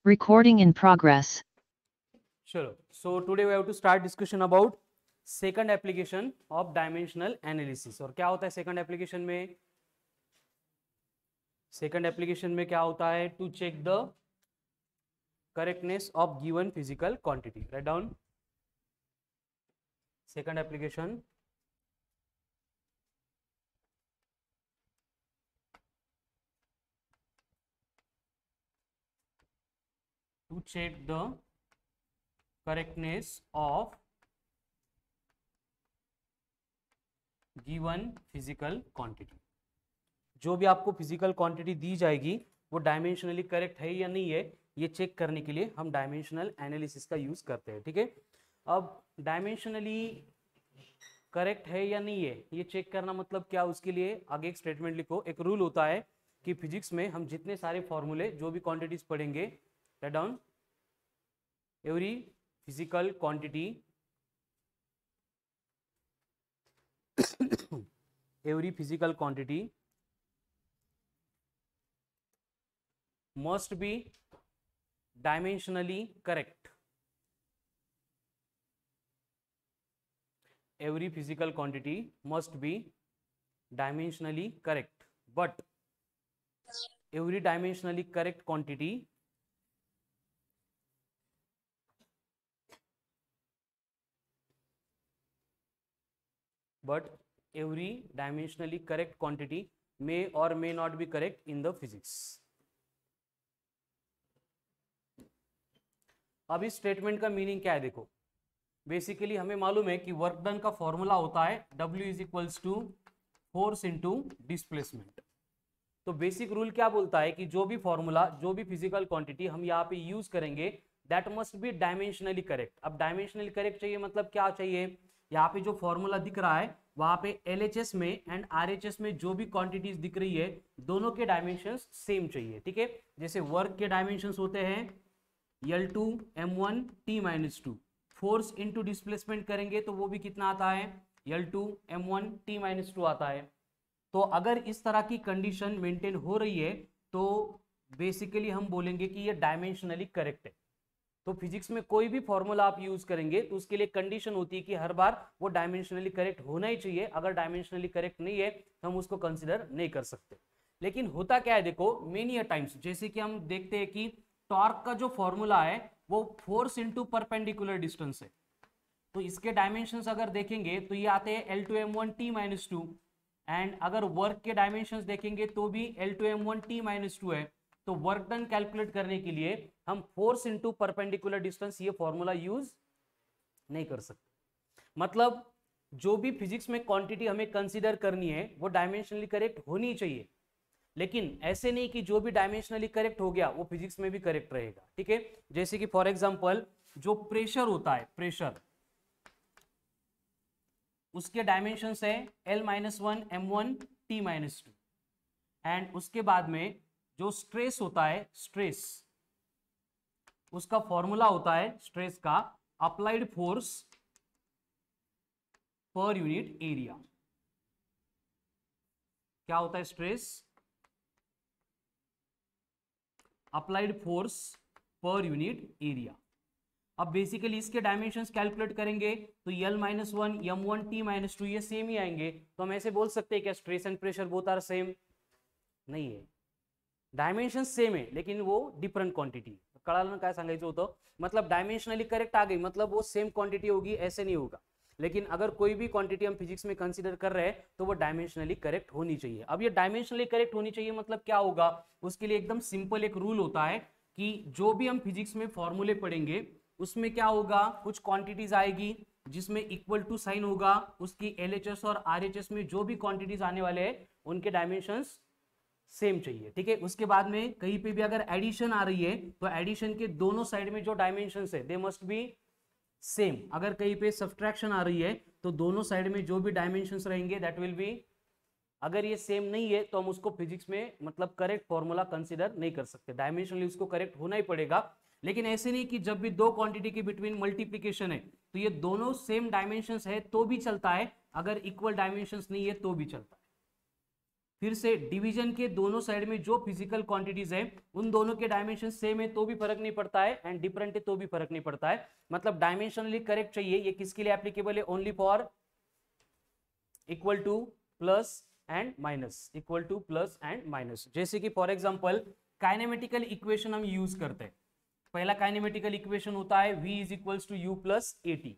Recording in progress. चलो, so today we have to start discussion about second application of dimensional analysis. और क्या होता है second application में? सेकंड एप्लीकेशन में क्या होता है? To check the correctness of given physical quantity. Right down. Second application to check the correctness of given physical quantity. जो भी आपको फिजिकल क्वांटिटी दी जाएगी वो डायमेंशनली करेक्ट है या नहीं है, ये चेक करने के लिए हम डायमेंशनल एनालिसिस का यूज करते हैं. ठीक है, अब डायमेंशनली करेक्ट है या नहीं है ये चेक करना मतलब क्या, उसके लिए आगे एक स्टेटमेंट लिखो. एक रूल होता है कि फिजिक्स में हम जितने सारे फॉर्मूले जो भी क्वांटिटीज पढ़ेंगे, write down, every physical quantity every physical quantity must be dimensionally correct. Every physical quantity must be dimensionally correct, but every dimensionally correct quantity but every dimensionally correct quantity may or may not be correct in the physics. अब इस statement का meaning क्या है देखो. Basically हमें मालूम है कि वर्क डन का फॉर्मूला होता है W is equals to force into displacement. तो बेसिक रूल क्या बोलता है कि जो भी फॉर्मूला, जो भी फिजिकल क्वांटिटी हम यहाँ पे यूज करेंगे that must be dimensionally correct. अब डायमेंशनली करेक्ट चाहिए मतलब क्या चाहिए, यहाँ पे जो फॉर्मूला दिख रहा है वहां पे LHS में एंड RHS में जो भी क्वांटिटीज दिख रही है दोनों के डायमेंशंस सेम चाहिए. ठीक है, जैसे वर्क के डायमेंशंस होते हैं L2 M1 T-2. Force into displacement करेंगे तो वो भी कितना आता है, L2 M1 T-2 आता है. तो अगर इस तरह की कंडीशन मेंटेन हो रही है तो बेसिकली हम बोलेंगे कि ये डायमेंशनली करेक्ट है. तो फिजिक्स में कोई भी फॉर्मूला आप यूज करेंगे तो उसके लिए कंडीशन होती है कि हर बार वो डायमेंशनली करेक्ट होना ही चाहिए. अगर डायमेंशनली करेक्ट नहीं है तो हम उसको कंसिडर नहीं कर सकते. लेकिन होता क्या है देखो, मेनी अ टाइम्स जैसे कि हम देखते हैं कि टॉर्क का जो फॉर्मूला है वो फोर्स इंटू परपेंडिकुलर डिस्टेंस है. तो इसके डायमेंशंस अगर देखेंगे तो ये आते हैं L2M1 T-2. एंड अगर वर्क के डायमेंशंस देखेंगे तो भी L2M1 T-2 है. तो वर्क डन कैलकुलेट करने के लिए हम फोर्स इनटू परपेंडिकुलर डिस्टेंस ये फॉर्मूला यूज नहीं कर सकते. मतलब जो भी फिजिक्स में क्वांटिटी हमें कंसीडर करनी है वो डायमेंशनली करेक्ट होनी चाहिए, लेकिन ऐसे नहीं कि जो भी डायमेंशनली करेक्ट हो गया वो फिजिक्स में भी करेक्ट रहेगा. ठीक है, जैसे कि फॉर एग्जांपल जो प्रेशर होता है, प्रेशर उसके डायमेंशंस है L-1 M1 T-2. एंड उसके बाद में जो स्ट्रेस होता है, स्ट्रेस उसका फॉर्मूला होता है स्ट्रेस का applied force per unit area. क्या होता है stress, applied force per unit area. अब बेसिकली इसके डायमेंशंस कैलकुलेट करेंगे तो L-1 M1 T-2 ये सेम ही आएंगे. तो हम ऐसे बोल सकते हैं क्या stress and pressure both are same? नाही आहे, डायमेन्शन सेम आहे लेकिन वो डिफरंट क्वांटिटी. कळालं ना काय सांगायचं होतं. मतलब डायमेंशनली करेक्ट आ गई मतलब वो सेम क्वांटिटी होगी ऐसे नहीं होगा. लेकिन अगर कोई भी क्वांटिटी हम फिजिक्स में कंसीडर कर रहे हैं तो वो डायमेंशनली करेक्ट होनी चाहिए. अब ये डायमेंशनली करेक्ट होनी चाहिए मतलब क्या होगा, उसके लिए एकदम सिंपल एक रूल होता है कि जो भी हम फिजिक्स में फॉर्मूले पढ़ेंगे उसमें क्या होगा, कुछ क्वांटिटीज आएगी जिसमें इक्वल टू साइन होगा, उसकी LHS और RHS में जो भी क्वांटिटीज आने वाले हैं उनके डायमेंशंस सेम चाहिए. ठीक है, उसके बाद में कहीं पे भी अगर एडिशन आ रही है तो एडिशन के दोनों साइड में जो डायमेंशंस है दे मस्ट बी सेम. अगर कहीं पे सब्ट्रैक्शन आ रही है तो दोनों साइड में जो भी डायमेंशंस रहेंगे दैट विल बी, अगर ये सेम नहीं है तो हम उसको फिजिक्स में मतलब करेक्ट फॉर्मूला कंसीडर नहीं कर सकते. डायमेंशनली उसको करेक्ट होना ही पड़ेगा. लेकिन ऐसे नहीं कि जब भी दो क्वांटिटी के बिटवीन मल्टीप्लीकेशन है तो ये दोनों सेम डायमेंशंस है तो भी चलता है, अगर इक्वल डायमेंशंस नहीं है तो भी चलता है. फिर से डिवीजन के दोनों साइड में जो फिजिकल क्वांटिटीज है उन दोनों के डायमेंशन सेम है तो भी फर्क नहीं पड़ता है, एंड डिफरेंट है तो भी फर्क नहीं पड़ता है। मतलब डायमेंशनली करेक्ट चाहिए, ये किसके लिए एप्लीकेबल है? Only for equal to plus and minus, equal to plus and minus. जैसे कि फॉर एग्जांपल काइनेमेटिकल इक्वेशन हम यूज करते हैं। पहला काइनेमेटिकल इक्वेशन होता है v is equals to u plus a t.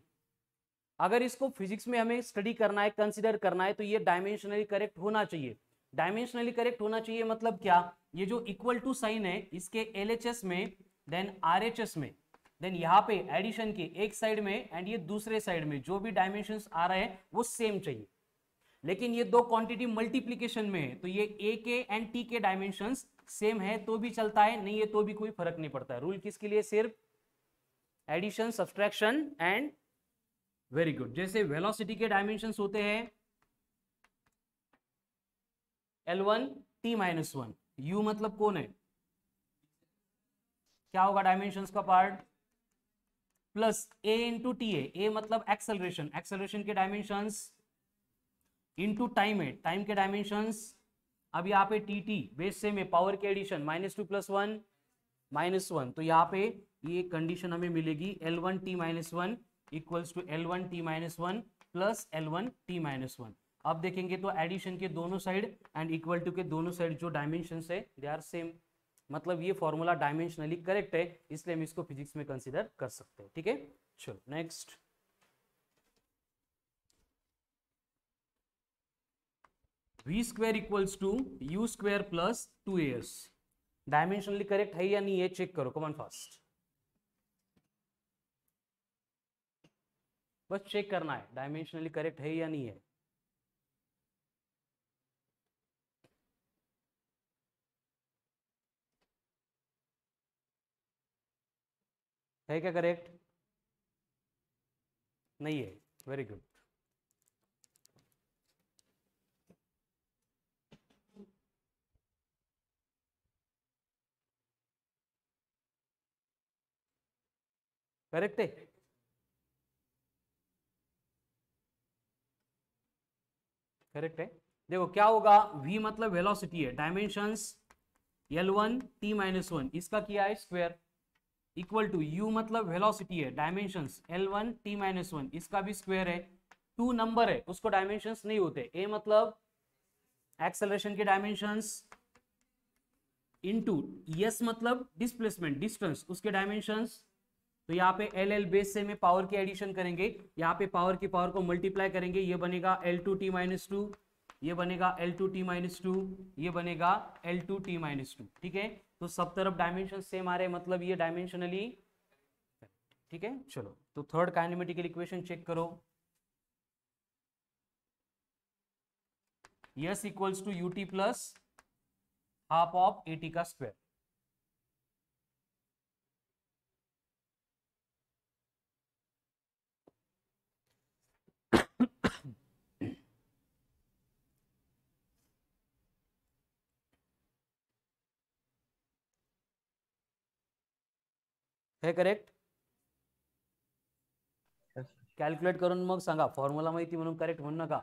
अगर इसको फिजिक्स में हमें स्टडी करना है, कंसीडर करना है, तो ये डायमेंशनली करेक्ट होना चाहिए। डायमेंशनली करेक्ट होना चाहिए मतलब क्या? ये जो इक्वल टू साइन है इसके LHS में, देन RHS में, देन यहाँ पे एडिशन के एक साइड में एंड ये दूसरे साइड में जो भी डायमेंशंस आ रहे हैं वो सेम चाहिए। लेकिन ये दो क्वांटिटी मल्टीप्लीकेशन में है तो ये ए के एंड टी के डायमेंशंस सेम है तो भी चलता है, नहीं है तो भी कोई फर्क नहीं पड़ता है। रूल किसके लिए? सिर्फ addition, subtraction and very good. जैसे वेलोसिटी के डायमेंशंस होते हैं L1 T minus one, U मतलब कौन है? क्या होगा डायमेंशंस का part? Plus A into T है, A मतलब एक्सेलरेशन, एक्सेलरेशन के डायमेंशंस इंटू टाइम है, टाइम के डायमेंशंस। अब यहाँ पे टी टी बेस से में पावर के एडिशन -2 + 1 -1, तो यहाँ पे ये कंडीशन हमें मिलेगी L1 T minus one equals to L1 T minus one plus L1 T minus one. अब देखेंगे तो एडिशन के दोनों साइड एंड इक्वल टू के दोनों साइड जो डायमेंशंस है दे आर सेम। मतलब ये फॉर्मूला डायमेंशनली करेक्ट है, इसलिए हम इसको फिजिक्स में कंसीडर कर सकते हैं। ठीक है, चलो next. v² equals to u² plus 2as। Dimensionally correct है या नहीं है चेक करो, कम ऑन फास्ट। बस चेक करना है डायमेंशनली करेक्ट है या नहीं है। है क्या करेक्ट? नहीं है, वेरी गुड। करेक्ट है, करेक्ट है। देखो क्या होगा, v मतलब वेलोसिटी है, dimensions L1 T minus one, इसका किया है स्क्वायर, इक्वल टू u मतलब वेलोसिटी है, dimensions L1 T minus one, इसका भी स्क्वायर है। 2 नंबर है उसको डायमेंशंस नहीं होते, a मतलब एक्सेलरेशन के डायमेंशंस इनटू s मतलब डिस्प्लेसमेंट, डिस्टेंस, उसके डायमेंशंस। तो यहाँ पे L बेस से में पावर की एडिशन करेंगे, यहाँ पे पावर की पावर को मल्टीप्लाई करेंगे, ये बनेगा L2 T माइनस टू, ये बनेगा L2 T माइनस टू, ये बनेगा L2 T माइनस टू। ठीक है, तो सब तरफ डायमेंशन सेम आ रहे हैं, मतलब ये डायमेंशनली ठीक है। चलो तो थर्ड काइनेमेटिकल इक्वेशन चेक करो। S equals to ut plus half of at का स्क्वायर। है करेक्ट? कॅल्क्युलेट करून मग सांगा, फॉर्म्युला माहिती म्हणून करेक्ट म्हणू नका।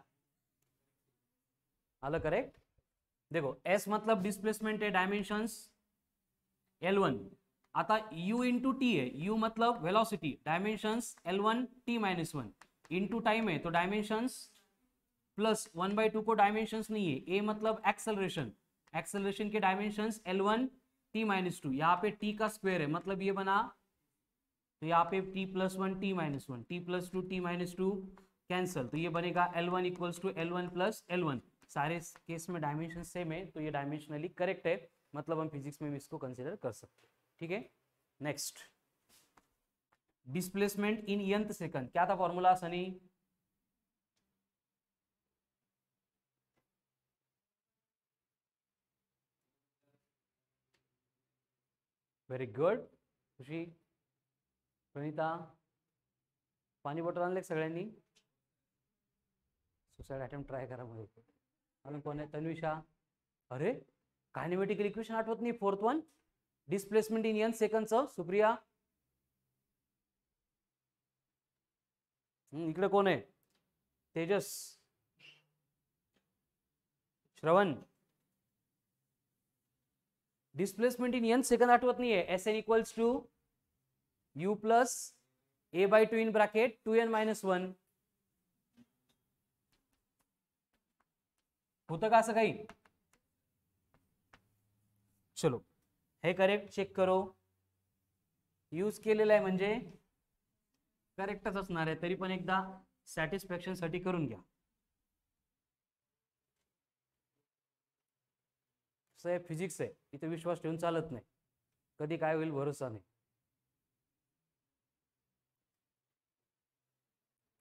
आलं करेक्ट? देखो S मतलब डिस्प्लेसमेंट है, डायमेंशंस L1। आता u इंटू टी है, u मतलब velocity, dimensions L1 T minus one, into time है तो डायमेंशंस प्लस 1/2 को डायमेंशंस नहीं है, a मतलब एक्सेलरेशन, एक्सेलरेशन के dimensions L1 T minus to, यहाँ पे t का स्क्वायर है, मतलब ये बना, तो यहाँ पे t plus one T minus one, T plus two T minus two cancel, तो ये बनेगा L1 equals to L1 plus L1। सारे केस में डायमेंशन सेम है तो ये डायमेंशनली करेक्ट है, मतलब हम फिजिक्स में भी इसको कंसीडर कर सकते हैं। ठीक है, next. Displacement in nth second, क्या था फॉर्मूला सनी? वेरी गुड खुशी, प्रणीता, पाणी बॉटल आणले सगळ्यांनी? सुसाइड अटेम्प्ट ट्राय करा मध्ये। अजून कोण आहे? तन्विषा, अरे कायनेमेटिकल इक्वेशन आठवत नाही, fourth one, displacement in n सेकंडचं। सुप्रिया, इकडे कोण आहे? Tejas, Shravan, displacement in n second आठवत नाही आहे. S n equals to u plus a by 2 in bracket 2n-1. होतं का असं काही? चलो हे करेक्ट चेक करो. यूज केलेलं आहे म्हणजे करेक्टच असणार आहे. तरी पण एकदा सॅटिस्फॅक्शन साठी करून घ्या. फिजिक्स आहे, इथे विश्वास ठेवून चालत नहीं. कभी काय होईल भरोसा नहीं.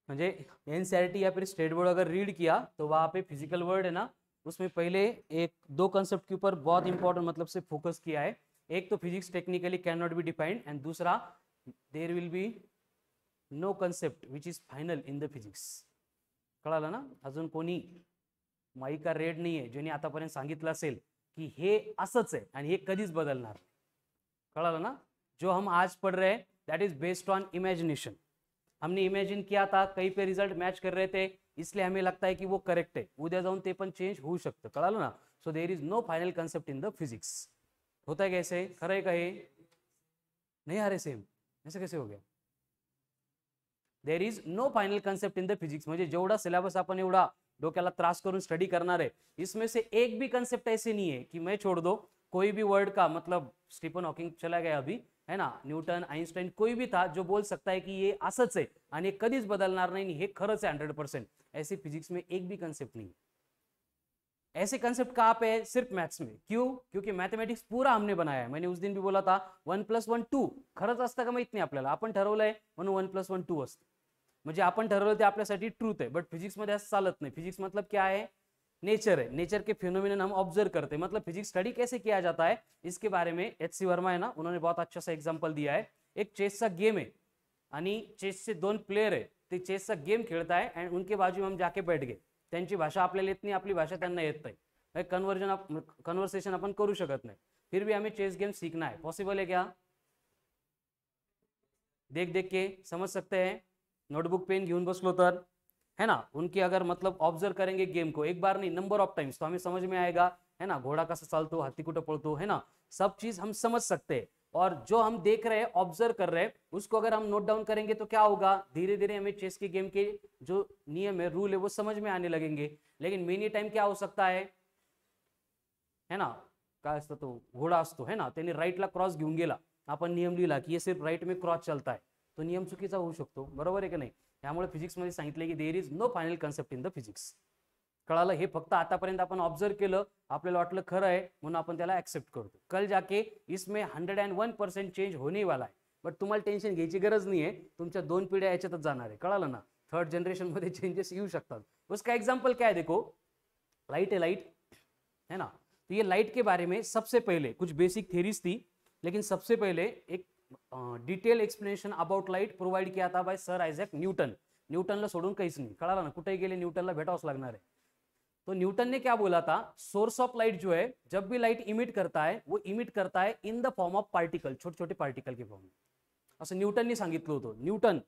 म्हणजे एनसीईआरटी या फिर स्टेट बोर्ड अगर रीड किया तो वहां पे फिजिकल वर्ड है ना, उसमें पहले एक दो कंसेप्ट के ऊपर बहुत इंपॉर्टेंट मतलब से फोकस किया है. एक तो physics technically can not be defined and दूसरा there will be no concept which is final in the physics. कळालं ना? अजून कोणी माईका रेड नाही आहे ज्यांनी आतापर्यंत सांगितलं असेल कि हे असंच आहे आणि हे कधीच बदलणार. कळालं ना? जो हम आज पढ़ रहे हैं that is based on imagination. हमने इमेजिन किया था, कहीं पे रिजल्ट मैच कर रहे थे, इसलिए हमें लगता है कि वो करेक्ट है. उद्या जाऊन ते पण चेंज होऊ शकतं. कळालं ना? So there is no final concept in the physics. होता है कैसे? खरं आहे का हे? नहीं आ रहे सेम, ऐसे कैसे हो गया? There is no final concept in the physics. म्हणजे जेवढा सिलेबस आपण एवढा डोक्याला त्रास करून स्टडी करणार है, इसमें से एक भी कंसेप्ट ऐसे नहीं है कि मैं छोड़ दो. कोई भी वर्ड का मतलब स्टीफन हॉकिंग चला गया अभी है ना, न्यूटन आइंस्टाइन कोई भी था जो बोल सकता है कि ये असच है आणि हे कधीच बदलणार नाही, हे खरंच है 100%. ऐसे फिजिक्स में एक भी कंसेप्ट नहीं. ऐसे कंसेप्ट कहाँ पे है? सिर्फ मैथ्स में. क्यों? क्योंकि मैथमेटिक्स पूरा हमने बनाया है. मैंने उस दिन भी बोला था 1+1 2. खरंच असतं का माहित नाही आपल्याला. आपण ठरवलंय म्हणून 1+1 2 असतं. म्हणजे आपण ठरवलं ते आपल्यासाठी ट्रूथ आहे. बट फिजिक्स मध्ये असं चालत नहीं. फिजिक्स मतलब क्या है? नेचर है. नेचर के फिनोमिनन हम ऑब्जर्व करते हैं. मतलब फिजिक्स स्टडी कैसे किया जाता है इसके बारे में एच.सी. वर्मा है ना, उन्होंने बहुत अच्छा सा एग्जांपल दिया है. एक चेसचा गेम है आणि चेसचे 2 प्लेयर आहे, ते चेसचा गेम खेळताय आणि उनके बाजू में हम जाके बैठ गए. त्यांची भाषा आपल्याला येत नाही, आपली भाषा त्यांना येत नाही. कन्वर्सेशन आपण करू शकत नाही. फिर भी हमें चेस गेम सीखना है. पॉसिबल है क्या? देख देख के समझ सकते हैं. नोटबुक पेन घेऊन बसलो तर है ना, उनके अगर मतलब ऑब्जर्व करेंगे गेम को एक बार नहीं नंबर ऑफ टाइम्स तो हमें समझ में आएगा है ना. घोड़ा कैसा चालतो, हाथी कुठं पळतो है ना, सब चीज हम समझ सकते हैं. और जो हम देख रहे हैं ऑब्जर्व कर रहे हैं उसको अगर हम नोट डाउन करेंगे तो क्या होगा, धीरे धीरे हमें चेस के गेम के जो नियम है रूल है वो समझ में आने लगेंगे. लेकिन मेनी टाइम क्या हो सकता है ना, काय असतं तो घोडा असतो है ना, त्याने राईटला क्रॉस घेऊन गेला, आपण नियम लिहिला की ये सिर्फ राईट में क्रॉस चलता है, तो नियम चुकीचा होऊ शकतो. बरोबर आहे की नाही? त्यामुळे फिजिक्स मध्ये सांगितले की there is no final concept in the physics. कळालं? हे फक्त आतापर्यंत आपण ऑब्जर्व केलं, आपल्याला वाटलं खरं आहे म्हणून आपण त्याला ऍक्सेप्ट करतो. कल जाके इसमें 101% चेंज होने वाला है. बट तुम्हाला टेन्शन घ्यायची गरज नाही आहे. तुमच्या 2 पिढ्या याच्यातच जाणार आहे. कळालं ना? थर्ड जनरेशन मध्ये चेंजेस येऊ शकतात. उसका एग्जांपल क्या है? देखो लाइट है, लाइट है ना, तो ये लाइट के बारे में सबसे पहले कुछ बेसिक थ्योरीज थी, लेकिन सबसे पहले एक detail explanation about light provide किया था बाय सर आयजॅक न्यूटन. न्यूटनला सोडून काहीच नाही. कळालं ना? कुठेही गेले न्यूटनला भेटावंच लागणार आहे. तो न्यूटन ने क्या बोला था, सोर्स ऑफ लाइट जो है जब भी लाइट इमिट करता है वो इमिट करता है इन द फॉर्म ऑफ पार्टिकल, छोटे छोटे पार्टिकल के फॉर्म में. असं न्यूटनने सांगितलं होतं. न्यूटन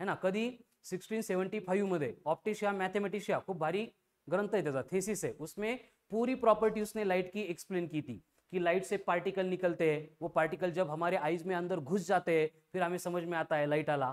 है ना, कधी 1675 मध्ये ऑप्टिशिया मैथमेटिशिया, खूप भारी ग्रंथ है त्याचा, थेसिस है, उसमें पूरी प्रॉपर्टी उसने लाइट की एक्सप्लेन की थी कि लाइट से पार्टिकल निकलते हैं, वो पार्टिकल जब हमारे आईज में अंदर घुस जाते हैं फिर हमें समझ में आता है लाइट आला.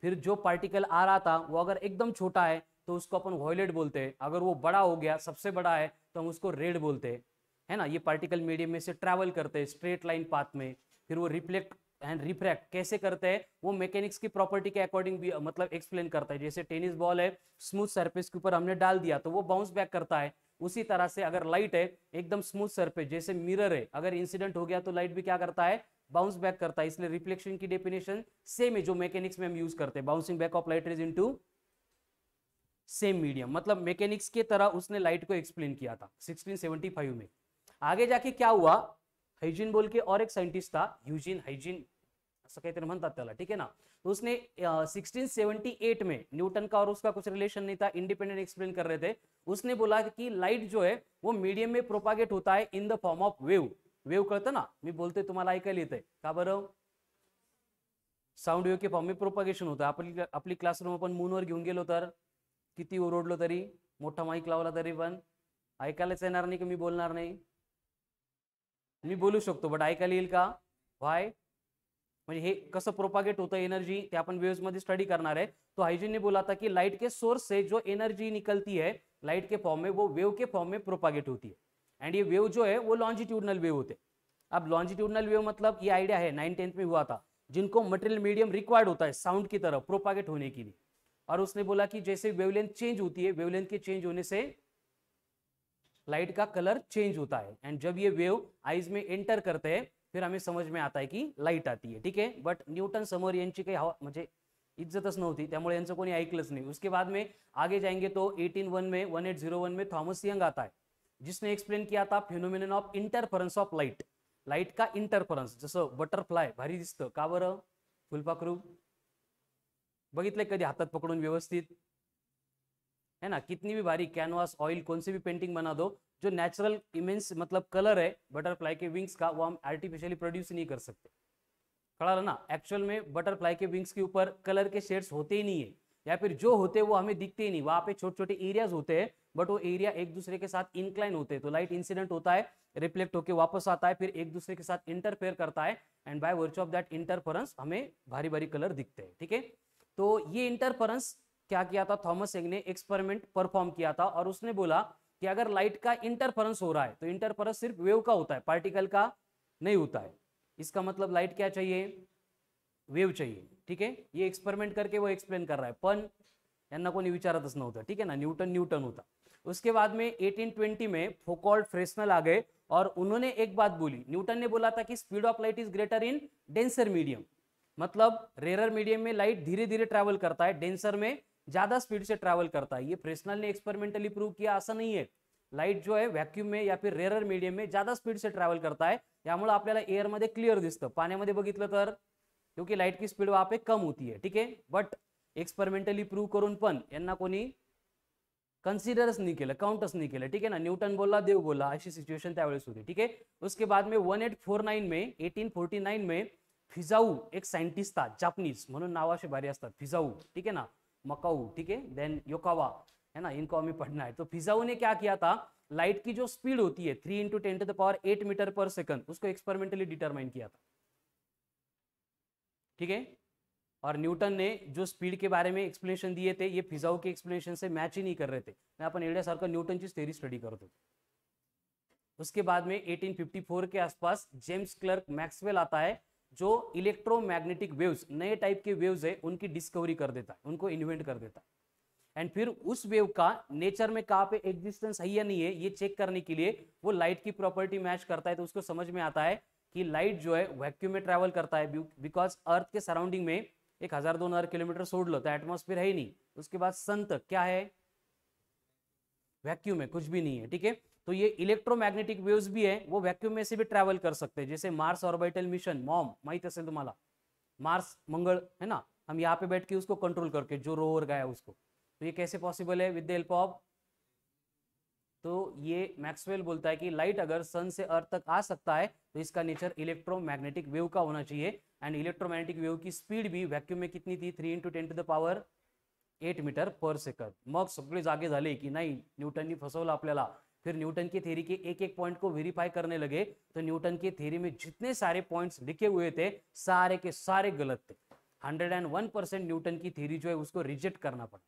फिर जो पार्टिकल आ रहा था वो अगर एकदम छोटा है तो उसको अपन वॉयलेट बोलते हैं, अगर वो बड़ा हो गया सबसे बड़ा है तो हम उसको रेड बोलते हैं है ना. ये पार्टिकल मीडियम में से ट्रैवल करते हैं स्ट्रेट लाइन पाथ में, फिर वो रिफ्लेक्ट एंड रिफ्रैक्ट कैसे करते हैं वो मैकेनिक्स की प्रॉपर्टी के अकॉर्डिंग भी मतलब एक्सप्लेन करता है. जैसे टेनिस बॉल है, स्मूथ सरफेस के ऊपर हमने डाल दिया तो वो बाउंस बैक करता है. उसी तरह से अगर लाइट है एकदम स्मूथ सरफेस जैसे मिरर है, अगर इंसिडेंट हो गया तो लाइट भी क्या करता है, बाउंस बैक करता है. इसलिए रिफ्लेक्शन की डेफिनेशन सेम है जो मैकेनिक्स में हम यूज करते हैं, bouncing back of light rays into same medium. मतलब मैकेनिक्स के तरह उसने लाइट को एक्सप्लेन किया था 1675 में. आगे जाके क्या हुआ, हाइजीन बोल के और एक साइंटिस्ट था, यूजीन हाइजीन असं काहीतरी म्हणतात त्याला, ठीक है ना. तो उसने 1678 में न्यूटन का और उसका कुछ रिलेशन नहीं था, इंडिपेंडेंट एक्सप्लेन कर रहे थे. उसने बोला कि लाइट जो है वो मीडियम में प्रोपागेट होता है इन the form of wave. Wave कळतं ना, मी बोलते तुम्हाला ऐकायला येतंय का बरं? साऊंड वेव के फॉर्म में प्रोपागेशन होतं. आपली क्लासरूम आपण मूनवर घेऊन गेलो तर किती ओरडलो तरी, मोठा माईक लावला तरी पण ऐकायलाच येणार नाही की मी बोलणार नाही. मी बोलू शकतो, बट ऐकायला येईल का? व्हाय? म्हणजे हे कसं प्रोपागेट होतं एनर्जी, ते आपण वेव्स मध्ये स्टडी करणार है। तो हाइजीन ने बोला था कि लाइट के सोर्स से जो एनर्जी निकलती है लाइट के फॉर्म में, वो वेव के फॉर्म में प्रोपागेट होती है। एंड ये वेव जो है वो लॉन्जिट्यूडनल वेव होते हैं। अब लॉन्जिट्यूडनल वेव मतलब ये आइडिया है 9th-10th में हुआ था, जिनको मटेरियल मीडियम रिक्वायर्ड होता है साउंड की तरह प्रोपागेट होने के लिए। और उसने बोला कि जैसे वेवलेंथ चेंज होती है, वेवलेंथ के चेंज होने से लाइट का कलर चेंज होता है। एंड जब ये वेव आईज में एंटर करते हैं फिर हमें समझ में आता है की लाईट आती है, ठीक है। बट न्यूटन समोर यांची काही हवा म्हणजे इज्जतच नव्हती, त्यामुळे यांचं कोणी ऐकलंच नाही। उसके बाद में आगे जाएंगे तो 1801 में थॉमस यंग आता है, जिसने एक्सप्लेन किया था phenomenon of interference of light. Light का इंटरफरन्स, जसं बटरफ्लाय भारी दिसतं का बरं, फुलपाखरू बघितलंय कधी हातात पकडून व्यवस्थित, है ना। कितनी भी भारी कैनवास ऑयल कौन सी भी पेंटिंग बना दो, जो नेचुरल इमेंस मतलब कलर है बटरफ्लाई के विंग्स का, वो हम आर्टिफिशियली प्रोड्यूस नहीं कर सकते। खड़ा ना, एक्चुअल में बटरफ्लाई के विंग्स के ऊपर कलर के शेड्स होते ही नहीं है, या फिर जो होते हैं वो हमें दिखते ही नहीं। वहां पे छोटे छोटे एरियाज होते हैं, बट वो एरिया एक दूसरे के साथ इंक्लाइन होते हैं, तो लाइट इंसिडेंट होता है, रिफ्लेक्ट होकर वापस आता है, फिर एक दूसरे के साथ इंटरफेयर करता है, and by virtue of that interference हमें भारी भारी कलर दिखते हैं, ठीक है। तो ये इंटरफेरेंस क्या किया था, थॉमस यंग ने एक्सपेरिमेंट परफॉर्म किया था, और उसने बोला कि अगर लाइट का इंटरफेरेंस हो रहा है तो इंटरफेरेंस सिर्फ वेव का होता है, पार्टिकल का नहीं होता है। इसका मतलब लाइट क्या चाहिए, वेव चाहिए, ठीक है। ये एक्सपेरिमेंट करके वो एक्सप्लेन कर रहा है, पण यांना कोणी विचारतच नव्हतं, ठीक है ना। न्यूटन होता। उसके बाद में 1820 में फोकॉल्ट, फ्रेस्नेल आ गए, और उन्होंने एक बात बोली, न्यूटन ने बोला था कि speed of light is greater in denser medium, मतलब रेयर मीडियम में लाइट धीरे धीरे ट्रैवल करता है, डेंसर में ज्यादा स्पीड से ट्रैवल करता है। ये फ्रेस्नेल ने एक्सपेरिमेंटली प्रूव किया, ऐसा नहीं है। लाइट जो है वैक्यूम में या फिर रेयर मीडियम में ज्यादा स्पीड से ट्रॅव्हल करताय, त्यामुळे आपल्याला एअर मध्ये क्लिअर दिसतं, पाण्यामध्ये बघितलं तर क्योंकि लाइट की स्पीड वहां पे कम होती है, ठीक है। बट एक्सपेरिमेंटली प्रूव करून पण यांना कोणी कंसिडरच नहीं केलं, काउंटच नहीं केलं, ठीक है ना। न्यूटन बोला देव बोला, अशी सिच्युएशन त्यावेळेस होती, ठीक है। उसके बाद में 1849 में फिजाऊ एक साइंटिस्ट था, जापानीज म्हणून नाव असे भारी असतात, फिजाऊ, ठीक है ना, मकाऊ, ठीक है, देन योकावा, है ना, इनको हमें पढ़ना है। तो फिजाऊ ने क्या किया था, लाइट की जो स्पीड होती है 3 × 10⁸ मीटर पर सेकंड, उसको एक्सपेरिमेंटली डिटरमाइन किया था, ठीक है। और न्यूटन ने जो स्पीड के बारे में एक्सप्लेनेशन दिए थे, ये फिजाऊ के एक्सप्लेनेशन से मैच ही नहीं कर रहे थे। मैं अपन येड्यासारखं न्यूटनची थ्योरी स्टडी करत होतो। उसके बाद में 1854 के आसपास जेम्स क्लर्क मैक्सवेल आता है, जो इलेक्ट्रोमैग्नेटिक वेव्स, नए टाइप के वेव्स है, उनकी डिस्कवरी कर देता है, उनको इन्वेंट कर देता है। एंड फिर उस वेव का नेचर में कहाँ पे एग्जिस्टेंस है या नहीं है, ये चेक करने के लिए वो लाइट की प्रॉपर्टी मैच करता है, तो उसको समझ में आता है कि लाइट जो है वैक्यूम में ट्रैवल करता है, बिकॉज अर्थ के सराउंडिंग में 1000-2000 किलोमीटर सोडलं तो एटमॉस्फेयर है ही नहीं। उसके बाद सन तक क्या है, वैक्यूम है, कुछ भी नहीं है, ठीक है। तो ये इलेक्ट्रोमैग्नेटिक वेव्स भी है, वो वैक्यूम में से भी ट्रैवल कर सकते हैं, जैसे मार्स ऑर्बिटल मिशन मॉम, माहित असेल तुम्हाला, मार्स मंगल है ना, हम यहाँ पे बैठ के उसको कंट्रोल करके जो रोवर गया उसको, तो ये कैसे पॉसिबल है, विद द हेल्प ऑफ, तो ये मैक्सवेल बोलता है कि लाइट अगर सन से अर्थ तक आ सकता है तो इसका नेचर इलेक्ट्रोमैग्नेटिक वेव का होना चाहिए। एंड इलेक्ट्रोमैग्नेटिक वेव की स्पीड भी वैक्यूम में कितनी थी, 3 × 10⁸ मीटर पर सेकंड। मग सगळे जागे झाले की नाही, न्यूटननी फसवलं आपल्याला। फिर न्यूटन की थ्योरी के एक एक पॉइंट को वेरीफाई करने लगे, तो न्यूटन की थ्योरी में जितने सारे पॉइंट्स लिखे हुए थे सारे के सारे गलत थे। 101% न्यूटन की थ्योरी जो है उसको रिजेक्ट करना पड़ा।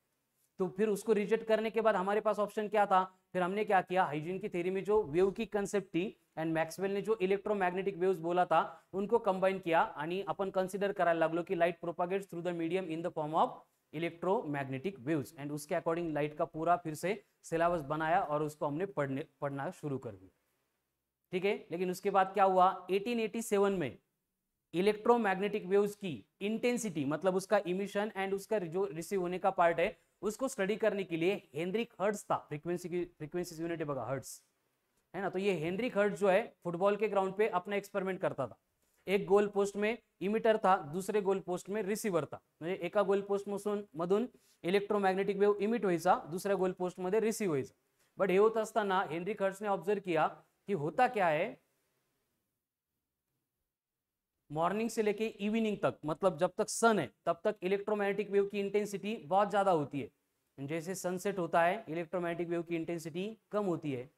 तो फिर उसको रिजेक्ट करने के बाद हमारे पास ऑप्शन क्या था, फिर हमने क्या किया, हाइजीन की थ्योरी में जो वेव की कंसेप्ट थी एंड मैक्सवेल ने जो इलेक्ट्रोमैग्नेटिक वेव्स बोला था, उनको कंबाइन किया आणि अपन कंसीडर करायला लागलो कि light propagates through the medium in the form of electromagnetic waves. And उसके अकॉर्डिंग लाइट का पूरा फिर से सिलेबस बनाया और उसको हमने पढ़ना शुरू कर दिया, ठीक है। लेकिन उसके बाद क्या हुआ, 1887 में इलेक्ट्रोमैग्नेटिक वेव्स की इंटेंसिटी, मतलब उसका इमिशन एंड उसका जो रिसीव होने का पार्ट है, उसको स्टडी करने के लिए हेनरिक हर्ट्ज था, फ्रीक्वेंसी यूनिट है बघा, हर्ट्ज है ना। तो ये हेनरिक हर्ट्ज जो है फुटबॉल के ग्राउंड पे अपना एक्सपेरिमेंट करता था। एक गोल पोस्ट में इमिटर था, दूसरे गोल पोस्ट में रिसीवर था, म्हणजे एका गोल पोस्ट मधून इलेक्ट्रोमॅग्नेटिक वेव्ह इमिट व्हायचा, दुसऱ्या गोल पोस्ट मध्ये रिसीव व्हायचा। बट हे होत असताना हेनरिक हर्ट्ज ने ऑब्जर्व किया कि होता क्या है, मॉर्निंग से लेके इवनिंग तक, मतलब जब तक सन है तब तक इलेक्ट्रोमैग्नेटिक वेव की इंटेंसिटी बहुत ज्यादा होती है। जैसे सनसेट होता है इलेक्ट्रोमैग्नेटिक वेव की इंटेंसिटी कम होती है।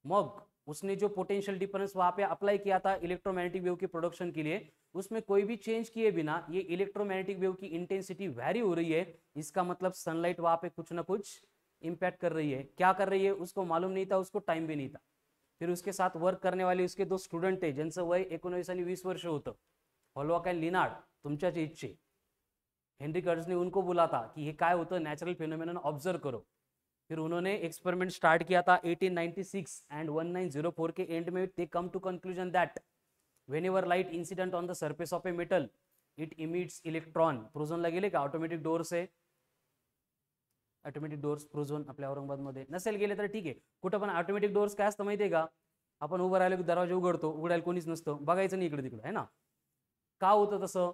मग उसने जो पोटेंशियल डिफरेंस वहां पे अप्लाई किया था इलेक्ट्रोमैग्नेटिक वेव के प्रोडक्शन के लिए, उसमें कोई भी चेंज किए बिना ये इलेक्ट्रोमैग्नेटिक वेव की इंटेंसिटी वैरी हो रही है, इसका मतलब सनलाइट वहां पे कुछ ना कुछ इंपैक्ट कर रही है। क्या कर रही है उसको मालूम नहीं था, उसको टाइम भी नहीं था। फिर उसके साथ वर्क करने वाले उसके 2 स्टुडंट थे ज्यांचं वय 19 आणि 20 वर्ष होतं, हॉलॉक अँड लिनार्ड, तुमच्याच एजचे। हेनरी कर्ट्ज ने उनको बोला था कि ये काय होतं, नेचुरल फिनोमेनन ऑब्जर्व करो। फिर उन्होंने एक्सपेरिमेंट स्टार्ट किया था 1896 एंड 1904 के एंड में they come to conclusion that whenever light incident on the surface of a metal it emits electron. प्रोझोनला गेले का ऑटोमॅटिक डोअर्स आहे, ऑटोमॅटिक डोअर्स प्रोझोन आपल्या औरंगाबादमध्ये नसेल गेले तर ठीक आहे, कुठं पण ऑटोमॅटिक डोअर्स काय असतं माहिती आहे का, आपण उभं राहिलो की दरवाजा उघडतो, उघडायला कोणीच नसतं, बघायचं नाही इकडे तिकडे, है ना। का होतं तसं,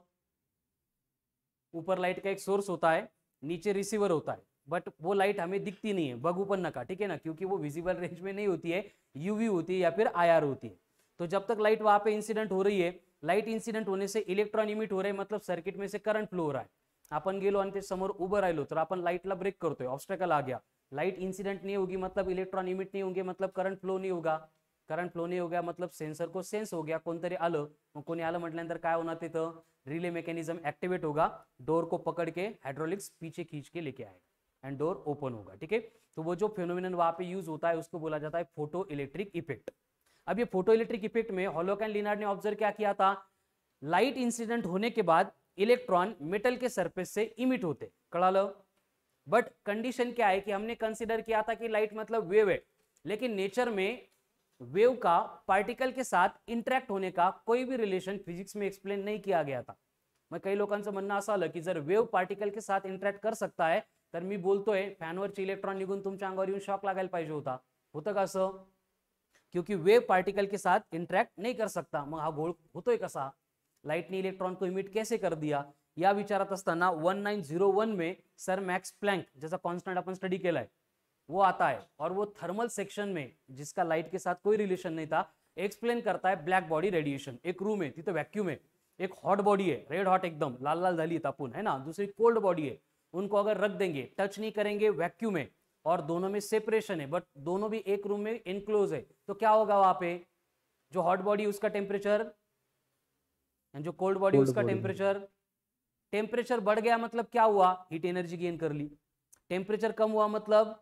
ऊपर लाइट का एक सोर्स होता है, नीचे रिसीवर होता है, बट वो लाइट हमें दिखती नहीं है, बगू पण नका, ठीक है ना, क्योंकि वो विजिबल रेंज में नहीं होती है, यूवी होती है या फिर आईआर होती है। तो जब तक लाइट वहां पे इंसिडेंट हो रही है, लाइट इंसिडेंट होने से इलेक्ट्रॉन इमिट हो रहे हैं, मतलब सर्किट में से करंट फ्लो हो रहा है। आपण गेलो आणि ते समोर उभं राहिलो तर आपण लाइटला ब्रेक करतोय, ऑब्स्टॅकल आ गया, लाइट इंसिडेंट नहीं होगी मतलब इलेक्ट्रॉन इमिट नहीं होंगे, मतलब करंट फ्लो नहीं होगा, करंट फ्लो नहीं हो गया मतलब सेंसर को सेंस हो गया, कोणतरी आलं, मग कोणी आलं म्हटल्यानंतर काय होणार, तिथं रिले मैकेनिज्म एक्टिवेट होगा, डोर को पकड़ के हाइड्रोलिक्स पीछे खींच के लेके आएगा एंड डोर ओपन होगा, ठीक है। तो वो जो फेनोमेनन वहां पे यूज होता है उसको बोला जाता है फोटो इलेक्ट्रिक इफेक्ट। अब ये फोटो इलेक्ट्रिक इफेक्ट में हॉलॉक एंड लिनार्ड ने ऑब्जर्व क्या किया था, लाइट इंसिडेंट होने के बाद इलेक्ट्रॉन मेटल के सरफेस से इमिट होते, कळालं। बट कंडीशन क्या है कि हमने कंसिडर किया था कि लाइट मतलब वेव है, लेकिन नेचर में वेव का पार्टिकल के साथ इंटरॅक्ट होने का कोई भी रिलेशन फिजिक्स में एक्सप्लेन नहीं किया गया था। मग काही लोकांचं म्हणणं असं आलं की जर वेव पार्टिकल के साथ इंटरॅक्ट कर सकता है तर मी बोलतोय फॅनवरचे इलेक्ट्रॉन निघून तुमच्या अंगावर येऊन शॉक लागायला पाहिजे होता, होतं का असं, क्योंकि वेव पार्टिकल के साथ इंटरॅक्ट नहीं कर सकता, मग हा घोळ होतोय कसा, लाइट ने इलेक्ट्रॉन को इमिट कैसे कर दिया। या विचारात असताना 1901 में सर मैक्स प्लैंक, जैसा कांस्टेंट अपन स्टडी केला है, वो आता है और वो थर्मल सेक्शन में जिसका लाइट के साथ कोई रिलेशन नहीं था एक्सप्लेन करता है ब्लैक बॉडी रेडिएशन। एक रूम है तिथे वैक्यूम है, एक हॉट बॉडी है रेड हॉट एकदम लाल लाल झाली तापून, है ना, दूसरी कोल्ड बॉडी है, उनको अगर रख देंगे टच नहीं करेंगे वैक्यूम है और दोनों में सेपरेशन है, बट दोनों भी एक रूम में इनक्लोज है, तो क्या होगा वहां पे, जो हॉट बॉडी उसका टेम्परेचर जो कोल्ड बॉडी उसका टेम्परेचर, टेम्परेचर बढ़ गया मतलब क्या हुआ, हीट एनर्जी गेन कर ली, टेम्परेचर कम हुआ मतलब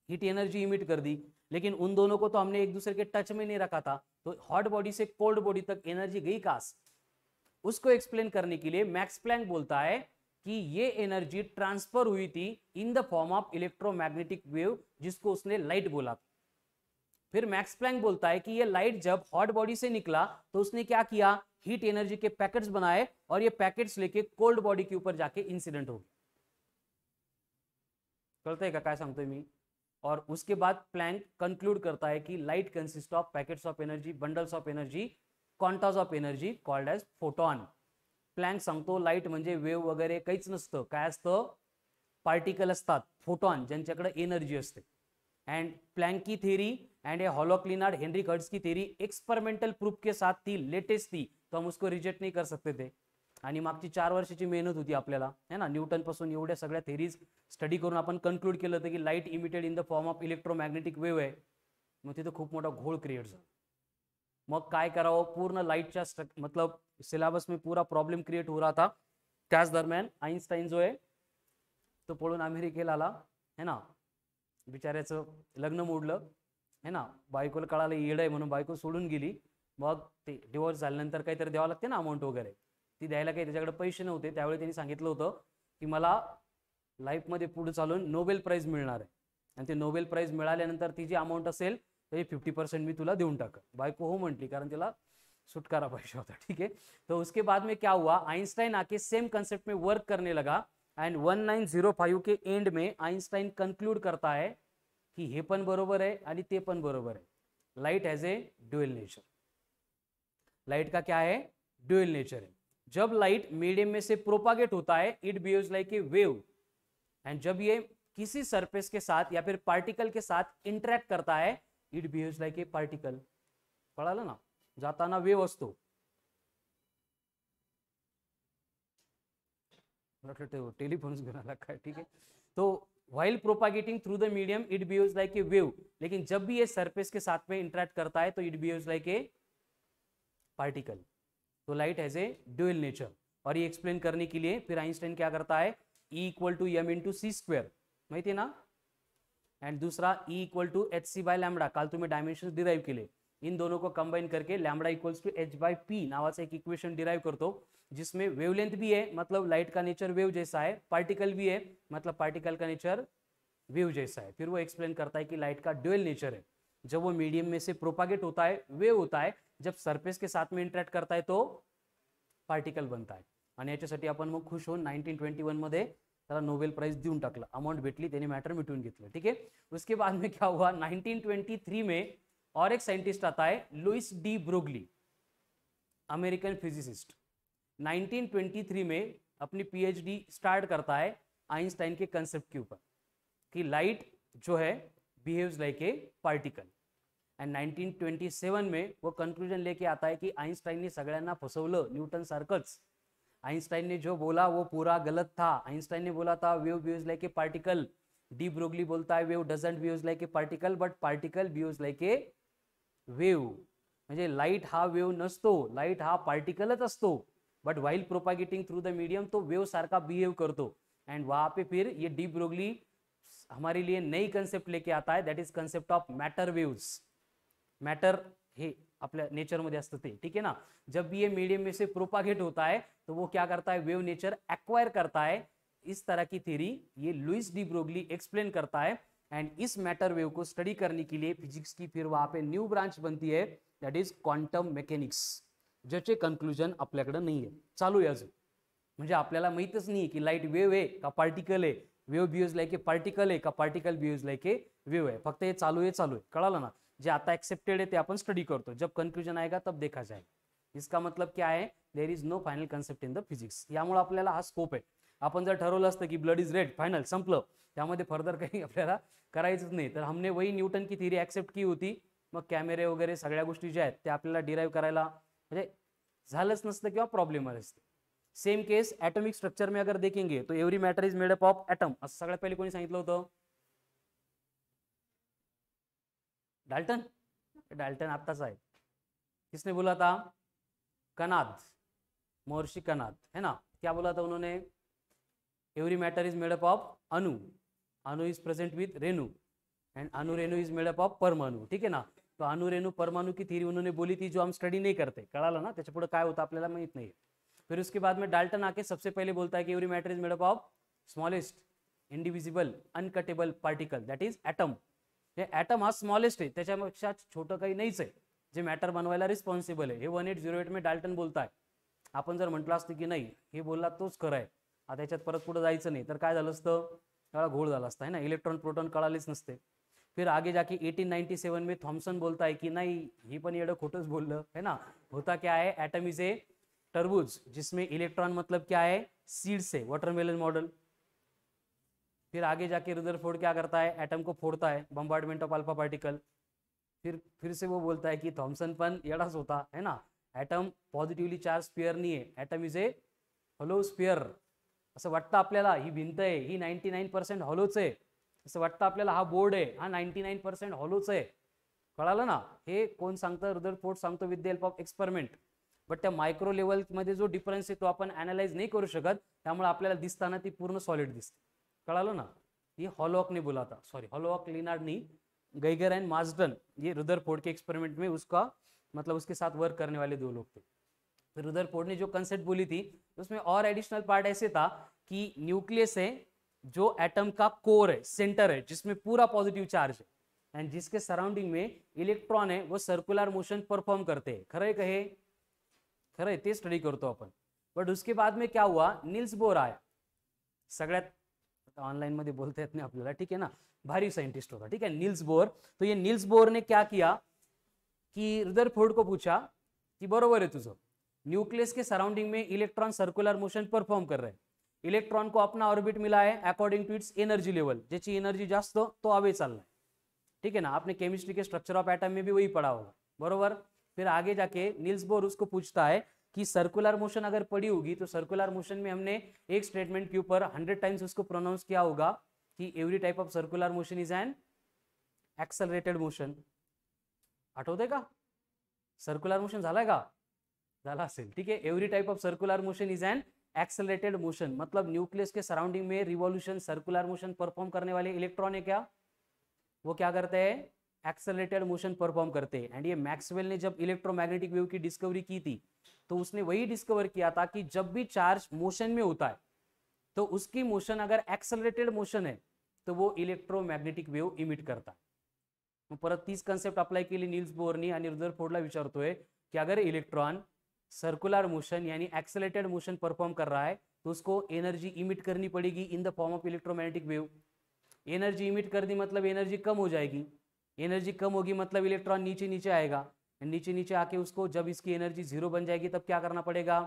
हीट एनर्जी इमिट कर दी, लेकिन उन दोनों को तो हमने एक दूसरे के टच में नहीं रखा था, तो हॉट बॉडी से कोल्ड बॉडी तक एनर्जी गई कहां से, उसको एक्सप्लेन करने के लिए मैक्स प्लैंक बोलता है कि ये एनर्जी ट्रांसफर हुई थी इन the form of electromagnetic wave, जिसको उसने लाइट बोला। फिर मैक्स प्लैंक बोलता है कि ये लाइट जब हॉट बॉडी से निकला तो उसने क्या किया, हीट एनर्जी के पैकेट्स बनाए और ये पैकेट्स लेके कोल्ड बॉडी के ऊपर जाके इंसिडेंट हो गया। कळतंय का काय सांगतोय मी। और उसके बाद प्लैंक कंक्लूड करता है कि light consist of packets of energy, bundles of energy, quantas of energy called as photon. Planck सांगतो लाइट म्हणजे वेव वगैरे काहीच नसतं, काय असतं, पार्टिकल असतात फोटॉन ज्यांच्याकडे एनर्जी असते। एंड प्लैंक की theory and a Hallwachs Lenard Heinrich Hertz की थ्योरी एक्सपेरिमेंटल प्रूफ के साथ थी, लेटेस्ट थी, तो हम उसको रिजेक्ट नहीं कर सकते थे। आणि मागची 4 वर्षाची मेहनत होती आपल्याला, है ना, न्यूटन पासून एवढ्या सगळ्या थेरीज स्टडी करून आपण कंक्लूड केलं होतं की light emitted in the form of electromagnetic wave आहे। मग तिथं खूप मोठा घोळ क्रिएट झाला। मग काय करावं, पूर्ण लाइटच्या मतलब सिलेबस में पूरा प्रॉब्लेम क्रिएट हो रहा था। त्याच दरम्यान आइन्स्टाइन जो आहे तो पळून अमेरिकेला आला, है ना, बिचाऱ्याचं लग्न मोडलं, है ना, बायकोला कळालं येड आहे म्हणून बायको सोडून गेली। मग ते डिवोर्स झाल्यानंतर काहीतरी द्यावं लागते ना अमाऊंट वगैरे, ती द्यायला काही त्याच्याकडे पैसे नव्हते। त्यावेळी त्यांनी सांगितलं होतं की मला लाईफमध्ये पुढे चालून नोबेल प्राइज मिळणार आहे आणि ते नोबेल प्राइज मिळाल्यानंतर ती जी अमाऊंट असेल ते 50% मी तुला देऊन टाक। बायको हो म्हटली, कारण तिला छुटकारा पाहिजे होता, ठीक है। तो उसके बाद में क्या हुआ, आइंस्टाइन आके सेम कंसेप्ट में वर्क करने लगा एंड 1905 के एंड में आइंस्टाइन कंक्लूड करता है कि हे पण बरोबर है आणि ते पण बरोबर है, light has a dual nature. Light का क्या है, ड्यूअल नेचर है। जब लाइट मीडियम में से प्रोपागेट होता है it behaves like a wave, and जब ये किसी सरफेस के साथ या फिर पार्टिकल के साथ इंटरैक्ट करता है it behaves like a particle. कळालं ना, जाताना वेव असतो, टेलीफोन घेऊन आला काय, ठीक है। तो while propagating through the medium it behaves like a wave, लेकिन जब भी ये सरफेस के साथ में इंटरेक्ट करता है तो it behaves like a particle. तो light has a dual nature. और ये एक्सप्लेन करने के लिए फिर आइंस्टाइन क्या करता है, E equal to M into C square, माहिती आहे ना, एंड दूसरा E equal to H C by lambda, काल तुम्ही डायमेन्शन डिराइव केले, इन दोनों को कंबाइन करके lambda equals to H by P नावाचं एक इक्वेशन डिराइव करतो, जिसमें वेवलेंथ भी है, मतलब लाइट का नेचर वेव जैसा है, पार्टिकल भी है, मतलब पार्टिकल का नेचर वेव जैसा है। फिर वो एक्सप्लेन करता है कि लाइट का ड्यूअल नेचर है, जब वो मीडियम में से प्रोपागेट होता है वेव होता है, जब सरफेस के साथ में इंटरेक्ट करता है तो पार्टिकल बनता है। आणि याच्यासाठी आपण मग खुश होऊन 1921 मध्ये त्याला नोबेल प्राइज देऊन टाकलं, अमाउंट भेटली, त्याने मॅटर मिटवून घेतलं, ठीक है। उसके बाद में क्या हुआ, 1923 में और एक साइंटिस्ट आता है Louis de Broglie, American physicist. 1923 में अपनी पीएचडी स्टार्ट करता है आइंस्टाइन के कंसेप्ट के ऊपर कि लाइट जो है behaves like a particle. And 1927 में वो कंक्लूजन लेके आता है कि आइंस्टाइन ने सगळ्यांना फसवलं, न्यूटन सारखंच। आइंस्टाइन ने जो बोला वो पूरा गलत था। आइंस्टाइन ने बोला था wave behaves like a particle, de Broglie बोलता है wave doesn't behaves like a particle but particle behaves like a wave. म्हणजे लाइट हा वेव नसतो, लाइट हा पार्टिकलच असतो, but while propagating through the medium तो वेव सारखा बिहेव करतो। एंड वहां पे फिर ये डी ब्रोगली हमारे लिए नई कंसेप्ट लेके आता है, that is concept of matter waves. Matter हे आपल्या नेचर मध्ये असतं ते, ठीक है ना। जब भी ये मीडियम में से प्रोपागेट होता है तो वो क्या करता है, वेव नेचर एक्वायर करता है। इस तरह की थ्योरी ये लुइस डी ब्रोगली एक्सप्लेन करता है। एंड इस मैटर वेव को स्टडी करने के लिए फिजिक्स की फिर वहां पे न्यू ब्रांच बनती है, दैट इज क्वांटम मेकॅनिक्स, ज्याचे कंक्लूजन आपल्याकडे नाही आहे, चालू आहे अजून। म्हणजे आपल्याला माहितच नाही की लाइट वेव आहे का पार्टिकल आहे, wave behaves like a particle आहे का particle behaves like a wave है, फक्त हे चालू आहे, कळालं ना। जे आता एक्सेप्टेड है ते आपण स्टडी करतो, जब कंक्लूजन आएगा तब देखा जाएगा। इसका मतलब क्या है, there is no final concept in the physics. यामुळे आपल्याला हा स्कोप आहे। आपण जर ठरवलं असतं की ब्लड इज रेड, फाइनल संपलं, त्यामध्ये फर्दर काही आपल्याला करायचंच नाही, तर हमने वही न्यूटन की थ्योरी एक्सेप्ट की होती, मग कॅमेरे वगैरे सगळ्या गोष्टी ज्या आहेत त्या आपल्याला डिराइव करायला म्हणजे झालंच नसतं किंवा प्रॉब्लेम आले असते। सेम केस एटॉमिक स्ट्रक्चर में अगर देखेंगे तो every matter is made up of atom, असं सगळ्यात पहिले कोणी सांगितलं होतं, डाल्टन। डाल्टन आत्ताच आहे। किसने बोला था, कनाद, महर्षि कनाद, है ना। क्या बोला था उन्होंने, every matter is made up of अणु, अणु इज प्रेजेंट विथ रेणु, एंड अणु रेणु इज मेड अप ऑफ परमाणु, ठीक है ना। तो अणु रेणु परमाणु की थ्योरी उन्होंने बोली थी, जो हम स्टडी नहीं करते, कळालं ना, त्याच्या पुढे काय होतं आपल्याला माहित नाही। फिर उसके बाद में डाल्टन आके सबसे पहले बोलता है कि every matter is made up of smallest indivisible uncuttable particle, that is atom. हे ॲटम हा स्मॉलेस्ट आहे, त्याच्यापेक्षा छोटं काही नाहीच आहे जे मॅटर बनवायला रिस्पॉन्सिबल आहे। हे 1808 में डाल्टन बोलताय। आपण जर म्हटलं असतं की नाही हे बोलला तोच खरं आहे, आता याच्यात परत पुढे जायचं नाही, तर काय झालं असतं, त्याला घोळ झाला असता, है ना, इलेक्ट्रॉन प्रोटॉन कळालेच नसते। फिर आगे जाके 1897 में थॉमसन बोलता है कि नहीं ही पण येडं खोटंच बोललं, है ना। होता क्या है, एटम इज ए तरबूज जिसमें इलेक्ट्रॉन मतलब क्या है, सीड्स है, वाटरमेलन मॉडल। फिर आगे जाके रदरफोर्ड क्या करता है, एटम को फोड़ता है, बम्बार्डमेंट ऑफ अल्फा पार्टिकल। फिर से वो बोलता है कि थॉमसन पण येडाच होता, है ना। एटम पॉझिटिव्हली चार्ज स्फिअर नाही आहे, atom is a hollow sphere. असं वाटतं आपल्याला ही भिंत आहे ही 99% हॉलोच आहे, असं वाटतं आपल्याला हा बोर्ड आहे हा 99% हॉलोच आहे, कळालं ना। हे कोण सांगतं, रदरफोर्ड सांगतो with the help of experiment. But त्या मायक्रो लेवल मध्ये जो डिफरन्स आहे तो आपण अनालाइज नाही करू शकत, त्यामुळे आपल्याला दिसताना ती पूर्ण सॉलिड दिसते, कळालं ना। ये हॉलॉक ने बोला था, सॉरी हॉलॉक लिनार्ड नहीं, गeiger एंड मार्सडन, ये रदरफोर्ड के एक्सपेरिमेंट में उसका मतलब उसके साथ वर्क करने वाले दो लोग थे। फिर रदरफोर्ड ने जो कंसेप्ट बोली थी उसमें और एडिशनल पार्ट ऐसे था कि न्यूक्लियस है जो एटम का कोर है, सेंटर है, जिसमें पूरा पॉजिटिव चार्ज है, एंड जिसके सराउंडिंग में इलेक्ट्रॉन है वो सर्कुलर मोशन परफॉर्म करते हैं। खरं कहे, खरं ते स्टडी करतो आपण। बट उसके बाद में क्या हुआ, नील्स बोर आया, सगळ्यात ऑनलाइन मध्ये बोलते येत नाही आपल्याला, ठीक है ना, भारी साइंटिस्ट होता, ठीक है, नील्स बोर। तो ये नील्स बोर ने क्या किया कि रदरफोर्ड को पूछा कि बरोबर है तुझं, न्यूक्लियस के सराउंडिंग में इलेक्ट्रॉन सर्कुलर मोशन परफॉर्म कर रहे हैं, इलेक्ट्रॉन को अपना ऑर्बिट मिला है according to its energy level, ज्याची एनर्जी जास्त तो आगे चाललाय, ठीक है ना। आपने केमिस्ट्री के स्ट्रक्चर ऑफ एटम में भी वही पढ़ा होगा, बरोबर। फिर आगे जाके नील्स बोर उसको पूछता है कि सर्कुलर मोशन अगर पड़ी होगी तो सर्कुलर मोशन में हमने एक स्टेटमेंट के ऊपर 100 टाइम्स उसको प्रोनाउंस किया होगा की every type of circular motion is an accelerated motion. आठवतंय का? सर्क्युलर मोशन झालाय का? झाला असेल. ठीक है. Every type of circular motion is an accelerated motion, मतलब न्यूक्लियस के सराउंडिंग में रिवॉल्यूशन सर्कुलर मोशन परफॉर्म करने वाले इलेक्ट्रॉन है क्या, वो क्या करते हैं, एक्सेलरेटेड मोशन परफॉर्म करते हैं. एंड ये मैक्सवेल ने जब इलेक्ट्रोमैग्नेटिक वेव की डिस्कवरी की थी तो उसने वही डिस्कवर किया था कि जब भी चार्ज मोशन में होता है तो उसकी मोशन अगर एक्सेलरेटेड मोशन है तो वो इलेक्ट्रोमॅग्नेटिक वेव इमिट करता. मग परत तीच कन्सेप्ट अप्लाय केली नील्स बोरनी आणि रुदरफोर्डला विचारतोय कि अगर इलेक्ट्रॉन सर्कुलर मोशन यानी एक्सेलरेटेड मोशन परफॉर्म कर रहा है तो उसको एनर्जी इमिट करनी पड़ेगी इन the form of electromagnetic wave. Energy emit कर दी मतलब एनर्जी कम हो जाएगी, एनर्जी कम होगी मतलब इलेक्ट्रॉन नीचे नीचे आएगा, नीचे नीचे आके उसको जब इसकी एनर्जी जीरो बन जाएगी तब क्या करना पड़ेगा,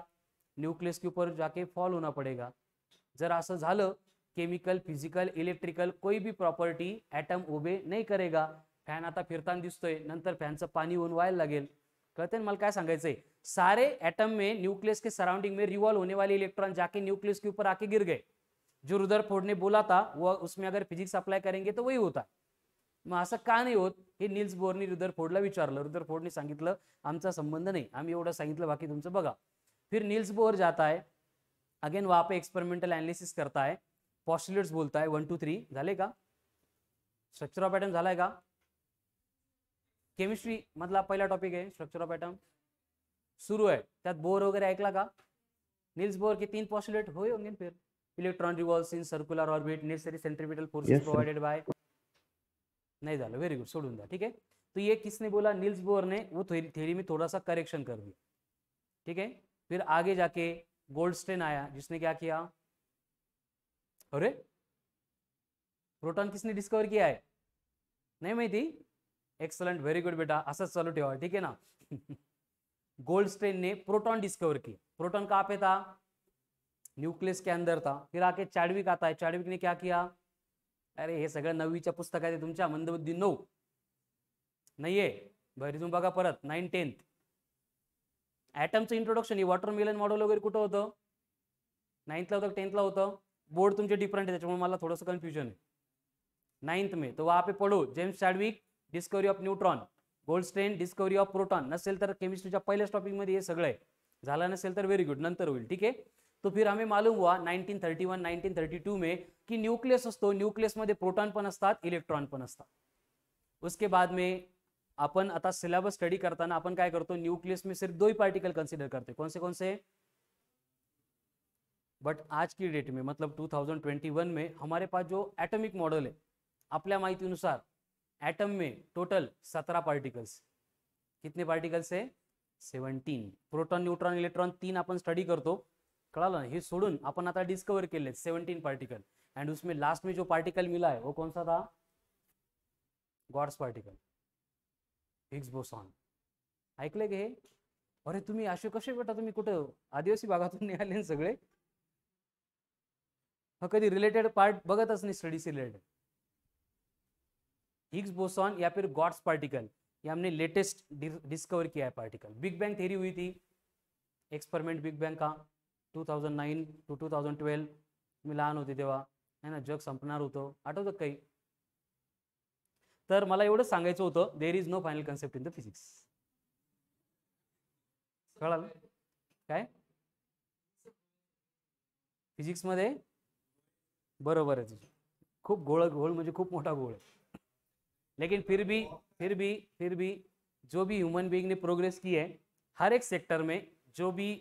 न्यूक्लियस के ऊपर जाके फॉल होना पड़ेगा. जर असं झालं केमिकल फिजिकल इलेक्ट्रिकल कोई भी प्रॉपर्टी ॲटम ओबे नाही करेगा. फॅन आता फिरताना दिसतोय, नंतर फॅनचं पाणी होऊन व्हायला लागेल. कहते हैं मला क्या सांगायचंय, सारे एटम में न्यूक्लियस के सराउंडिंग में रिवॉल्व होने वाले इलेक्ट्रॉन जाके न्यूक्लियस के ऊपर आके गिर गए. जो रुदरफोर्ड ने बोला था वो उसमें अगर फिजिक्स अप्लाई करेंगे तो वही होता. मग असं का नाही होत हे नील्स बोरनी रुदरफोर्डला विचारलं. रुदरफोर्डने सांगितलं आमचा संबंध नाही, आम्ही एवढं सांगितलं बाकी तुमचं बघा. फिर नील्स बोर जाता है अगेन, वहां पे एक्सपेरिमेंटल एनालिसिस करता है, पॉस्टुलेट्स बोलता है 1 2 3 झाले का, स्ट्रक्चर ऑफ एटम झालाय का, केमिस्ट्री मधला पहिला टॉपिक आहे स्ट्रक्चर ऑफ एटम सुरू आहे. त्यात बोर वगैरे ऐकला का, नील्स बोर के 3 पॉस्टुलेट हुए होंगे. फिर electron revolves in circular orbit, necessary centripetal forces provided by, नहीं झालं, वेरी गुड, सोडून द्या. ठीक है. तो ये किसने बोला, नील्स बोर ने. वो थ्योरी में थोड़ा सा करेक्शन कर दिया. ठीक है. फिर आगे जाके गोल्डस्टेन आया जिसने क्या किया, अरे प्रोटॉन किसने डिस्कवर किया है, नहीं माहिती, एक्सलेंट, वेरी गुड बेटा, असंच चालू ठेवा. ठीक है ना. गोल्डस्टेन ने प्रोटॉन डिस्कवर किया. प्रोटॉन कहाँ पे था, न्यूक्लियस के अंदर था. फिर आके चॅडविक आता है. चॅडविक ने क्या किया, अरे हे सगळं 9वीच्या पुस्तकात आहे तुमच्या, मंदबुद्धी 9 नाहीये, घरी तुम्ही बघा परत 9 10th. ॲटमचं इंट्रोडक्शन, वॉटरमेलन मॉडेल वगैरे कुठं होतं, 9th ला होतं 10th ला होतं. बोर्ड तुमचे डिफरंट आहे त्याच्यामुळे मला थोडंसं कन्फ्युजन आहे. 9th में तो वहां पे पढ़ो, James Chadwick discovery of neutron, Goldstein discovery of proton. नसेल तर केमिस्ट्रीच्या पहिल्याच टॉपिक मध्ये हे सगळं आहे. झालं नसेल तर वेरी गुड, नंतर होईल. ठीक है. तो फिर हमें मालूम हुआ 1931 1932 में कि न्यूक्लियस असतो, न्यूक्लियस मध्ये प्रोटॉन पण असतात, इलेक्ट्रॉन पण असतात. उसके बाद में अपन आता सिलेबस स्टडी करताना अपन काय करतो, न्यूक्लियस में सिर्फ 2 ही पार्टिकल कंसीडर करते. कौन से, बट आज की डेट में मतलब 2021 में हमारे पास जो एटॉमिक मॉडल है, आपल्या माहितीनुसार एटम में टोटल 17 पार्टिकल्स. कितने पार्टिकल्स है, 17. प्रोटॉन न्यूट्रॉन इलेक्ट्रॉन 3 अपन स्टडी करतो, कळालं ना. हे सोडून अपन आता डिस्कवर केले 17 पार्टिकल. एंड उसमें लास्ट में जो पार्टिकल मिला है वो कौन सा था, गॉड्स पार्टिकल, हिग्स बोसॉन. ऐकले गे, अरे तुम्ही असे कसे बेटा, तुम्ही कुठं आदिवासी भागातून निघाले सगळे, हा कधी रिलेटेड पार्ट बघतच नाही स्टडी से रिलेटेड. हिग्स बोसॉन या फिर गॉड्स पार्टिकल, ये हमने लेटेस्ट डिस्कवर किया है पार्टिकल. बिग बैंग थ्योरी हुई थी, एक्सपेरिमेंट बिग बैंग का 2009 to 2012. मी लहान होते तेव्हा, है ना, जग संपणार होतं, आठवतं काही. तर मला एवढं सांगायचं होतं, there is no final concept in the physics. कळालं काय, फिजिक्स मध्ये बरोबर आहे तुझं, खूप घोळ म्हणजे खूप मोठा घोळ आहे. लेकिन फिर भी जो भी ह्यूमन बीइंग ने प्रोग्रेस की है, हर एक सेक्टर में जो भी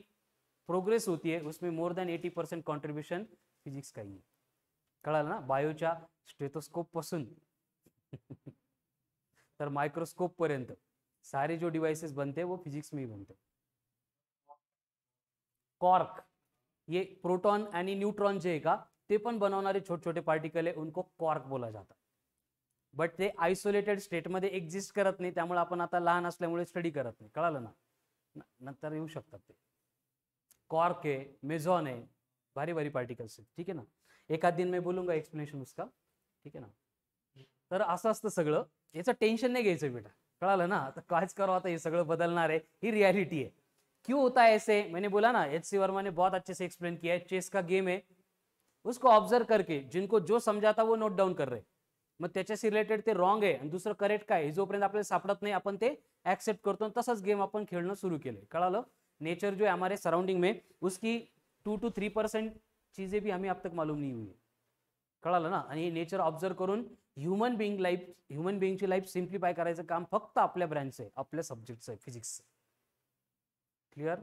प्रोग्रेस होती है उसमें मोर देन 80% कॉन्ट्रीब्यूशन फिजिक्स का ही है. कळालं ना. बायोच्या स्टेथोस्कोप पासून तर माइक्रोस्कोप पर्यंत सारे जो डिवाइसेस बनते हैं वो फिजिक्स में ही बनते. कॉर्क, ये प्रोटॉन आणि न्यूट्रॉन जे आहे का ते पण बनवणारे छोटे छोटे पार्टिकल आहे, उनको कॉर्क बोला जाता. बट ते आयसोलेटेड स्टेट मध्ये एक्झिस्ट करत नाही, त्यामुळे आपण आता लहान असल्यामुळे स्टडी करत नाही. कळालं ना, नंतर येऊ शकतात ते. कॉर्क है, मेझॉन है, भारी भारी पार्टिकल्स है. ठीक है ना. एकाद दिन मैं बोलूंगा एक्सप्लेनेशन उसका. ठीक है ना. तर असं असतं सगळं, याचं टेन्शन नाही घ्यायचं बेटा, कळालं ना. आता कायच करावं, आता हे सगळं बदलणार आहे, ही रियलिटी है. क्यों होता है ऐसे, मैंने बोला ना, एच सी वर्मा ने बहुत अच्छे से एक्सप्लेन किया है. चेस का गेम है, उसको ऑब्झर्व करके जिनको जो समजाता वो नोट डाऊन कर रहे, मग त्याच्याशी रिलेटेड ते रॉंग आहे आणि दुसरं करेक्ट काय, जोपर्यंत आपल्याला सापडत नाही आपण ते ऍक्सेप्ट करतो, तसंच गेम आपण खेळणं सुरू केले. कळालं? नेचर जो है हमारे सराउंडिंग में, उसकी 2 to 3% चीजें भी हमें अब तक मालूम नहीं हुई. कळालं ना? आणि नेचर ऑब्झर्व करून ह्युमन बिईंगची लाईफ सिम्प्लिफाय करायचं काम फक्त आपल्या ब्रँचचं आहे, आपल्या सब्जेक्टचं आहे, फिजिक्स. क्लियर?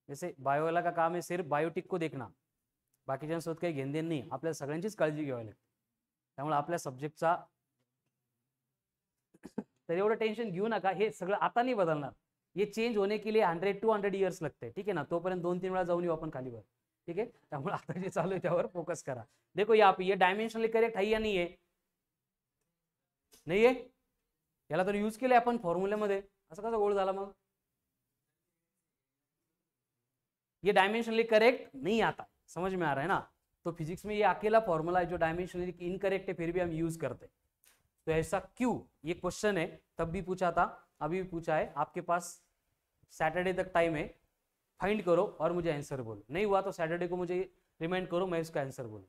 जैसे बायोला का काम है सिर्फ बायोटिक को देखना, बाकीच्यांसोबत काही घेणदेण नाही, आपल्या सगळ्यांचीच काळजी घ्यावी लागते. त्यामुळे आपल्या सब्जेक्टचा तर एवढं टेन्शन घेऊ नका, हे सगळं आता नाही बदलणार, ये चेंज होने के लिए 100 to 100 इयर्स लगते हैं. ठीक है ना? तोपर्यंत 2-3 वेळा जाऊन येऊ आपण खालीवर. ठीक आहे? त्यामुळे आता जे चालू आहे त्यावर फोकस करा. देखो यहाँ पे ये डायमेंशनली करेक्ट है या नहीं है? नाही आहे? याला तर यूज केले आपण फॉर्म्युल्यामध्ये, असं कसं गोळ झाला मग? ये डायमेंशनली करेक्ट नहीं आता, समझ में आ रहा है ना? तो फिजिक्स में ये अकेला फॉर्मूला है जो डायमेंशनली इनकरेक्ट है, फिर भी हम यूज करते हैं. तो ऐसा क्यों? ये क्वेश्चन है, तब भी पूछा था, अभी भी पूछा है. आपके पास सैटरडे तक टाइम है, फाइंड करो और मुझे आंसर बोलो. नहीं हुआ तो सैटरडे को मुझे रिमाइंड करो, मैं इसका आंसर बोलू.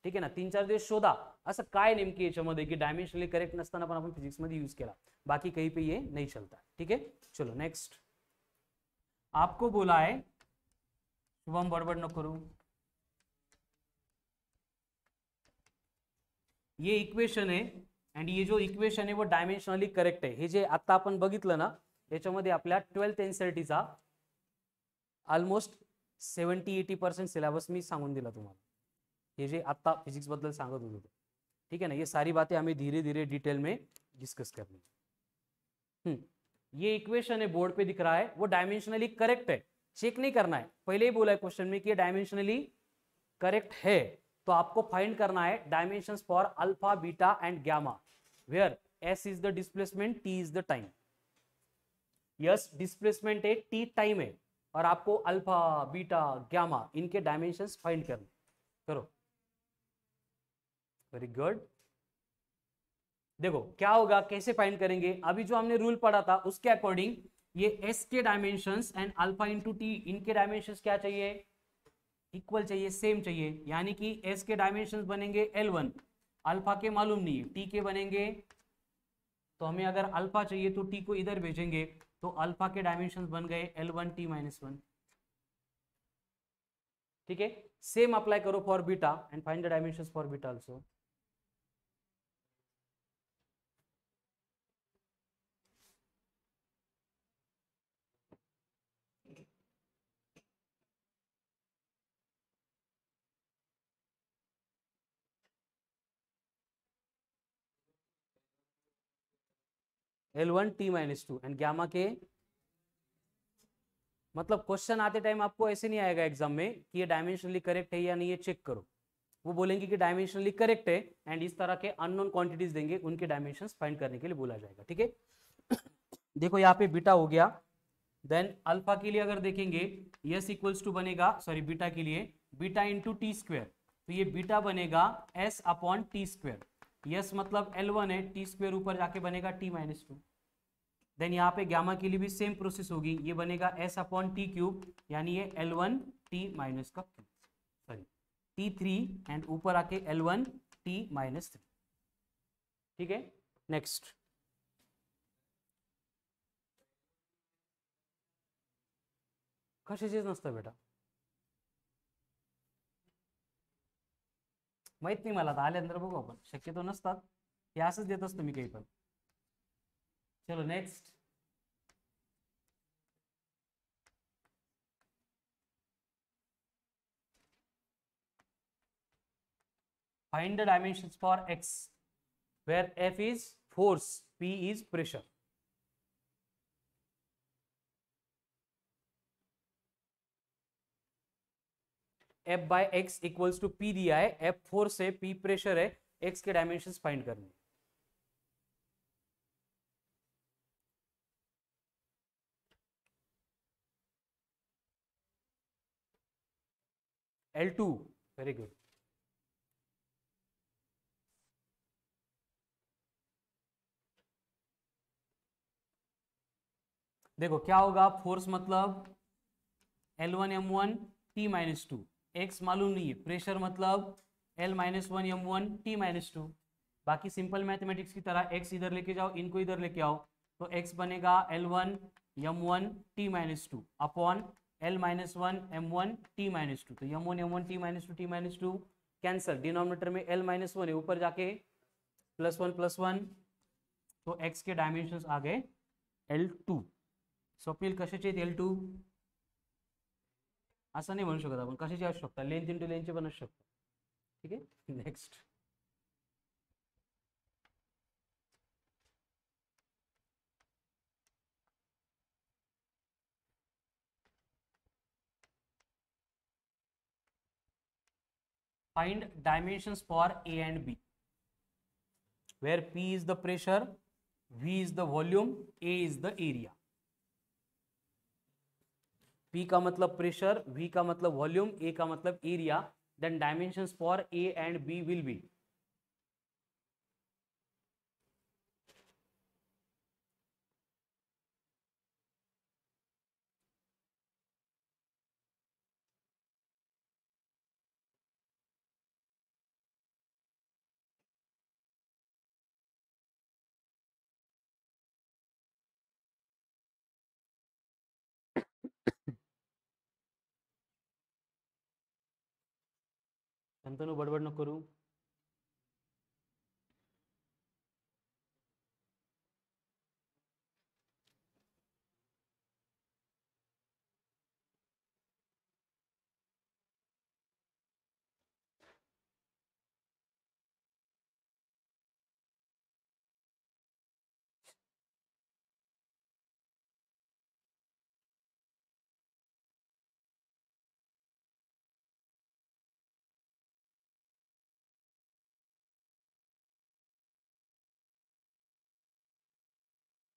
ठीक आहे ना? 3-4 दिवस शोधा असं काय नेमकी याच्यामध्ये की डायमेंशनली करेक्ट नसताना पण आपण फिजिक्स मध्ये यूज केला, बाकी कहीं पे ये नहीं चलता. ठीक है? चलो नेक्स्ट. आपको बोला है, शुभम बड़बड़ न करो, ये इक्वेशन है आणि ये जो इक्वेशन आहे वो डायमेन्शनली करेक्ट आहे. हे जे आता आपण बघितलं ना, याच्यामध्ये आपल्या 12th एनसीईआरटीचा ऑलमोस्ट 70-80% सिलेबस मी सांगून दिला तुम्हाला, ये जे आता फिजिक्स बद्दल सांगत होतो. ठीक है ना? ये सारी बातें हमें धीरे धीरे डिटेल में डिस्कस करनी. ये इक्वेशन है, बोर्ड पे दिख रहा है, वो डायमेंशनली करेक्ट है. चेक नहीं करना है, पहले ही बोला है क्वेश्चन में कि ये डायमेंशनली करेक्ट है. तो आपको फाइंड करना है dimensions for alpha, beta and gamma, where S is the displacement, T is the time. Yes displacement है, टी टाइम है, और आपको अल्फा, बीटा, गामा इनके डायमेंशंस फाइंड करने. करो. Very good. देखो क्या होगा, कैसे फाइंड करेंगे? अभी जो हमने रूल पढ़ा था उसके अकॉर्डिंग ये एस के dimensions and alpha into T, इनके डायमेंशंस क्या चाहिए? इक्वल चाहिए, सेम चाहिए. यानी कि एस के डायमेंशंस बनेंगे L1, अल्फा के मालूम नहीं है, टी के बनेंगे. तो हमें अगर अल्फा चाहिए तो टी को इधर भेजेंगे, तो अल्फा के डायमेंशंस बन गए L1 T - 1. ठीक है? सेम अप्लाई करो for beta and find the dimensions for beta also. L1 T - 2 and gamma के, मतलब क्वेश्चन आते टाइम आपको ऐसे नहीं आएगा एग्जाम में कि ये डायमेंशनली करेक्ट है या नहीं, ये चेक करो. वो बोलेंगे कि डायमेंशनली करेक्ट है एंड इस तरह के अननोन क्वांटिटीज देंगे, उनके डायमेंशंस फाइंड करने के लिए बोला जाएगा. ठीक है? देखो यहाँ पे बीटा हो गया. देन अल्फा के लिए अगर देखेंगे, यस इक्वल्स टू बनेगा, सॉरी बीटा के लिए बीटा इंटू टी स्क्वायर, तो ये बीटा बनेगा S upon T square. Yes मतलब L1 है, टी स्क्वायर ऊपर जाके बनेगा T - 2. देन यहाँ पे गामा के लिए भी सेम प्रोसेस होगी, ये बनेगा एस अपॉन टी क्यूब, यानी ये L1 T माइनस का क्यूब, सॉरी T3 एंड ऊपर आके L1 T - 3. ठीक है? नेक्स्ट. कशाचीच नसतं बेटा, माहित नाही मला, आता आल्यानंतर बघू आपण, शक्यतो नसतात, हे असंच देत असतो मी काही पण. चलो next. Find the dimensions for x, where F is force, P is pressure. F by x equals to P दिया है, F फोर्स है, P प्रेशर है, x के डायमेंशंस फाइंड करने. L2, very good. देखो क्या होगा, फोर्स मतलब L1 M1 T - 2, एक्स मालूम नहीं है, प्रेशर मतलब L-1m1T-2। बाकी सिंपल मैथमेटिक्स की तरह एक्स इधर लेके जाओ, इनको इधर लेके आओ, तो एक्स बनेगा L1m1T-2 अपॉन L-1m1T-2। तो m1m1T-2 कैंसल, डिनोमिनेटर में L-1 है, ऊपर जाके +1 तो x के डायमेंशंस आ गए L2। स्वप्नील कशाचे आहेत L2? असं नाही म्हणू शकत आपण, कशाची असू शकता, लेंथ इंटू लेंथचे पण असू शकतो, ठीक आहे. Next, find dimensions for A and B, where P is the pressure, V is the volume, A is the area. P का मतलब प्रेशर, V का मतलब वॉल्यूम, A का मतलब area. Then dimensions for A and B will be. Shantanu बडबड नको करू.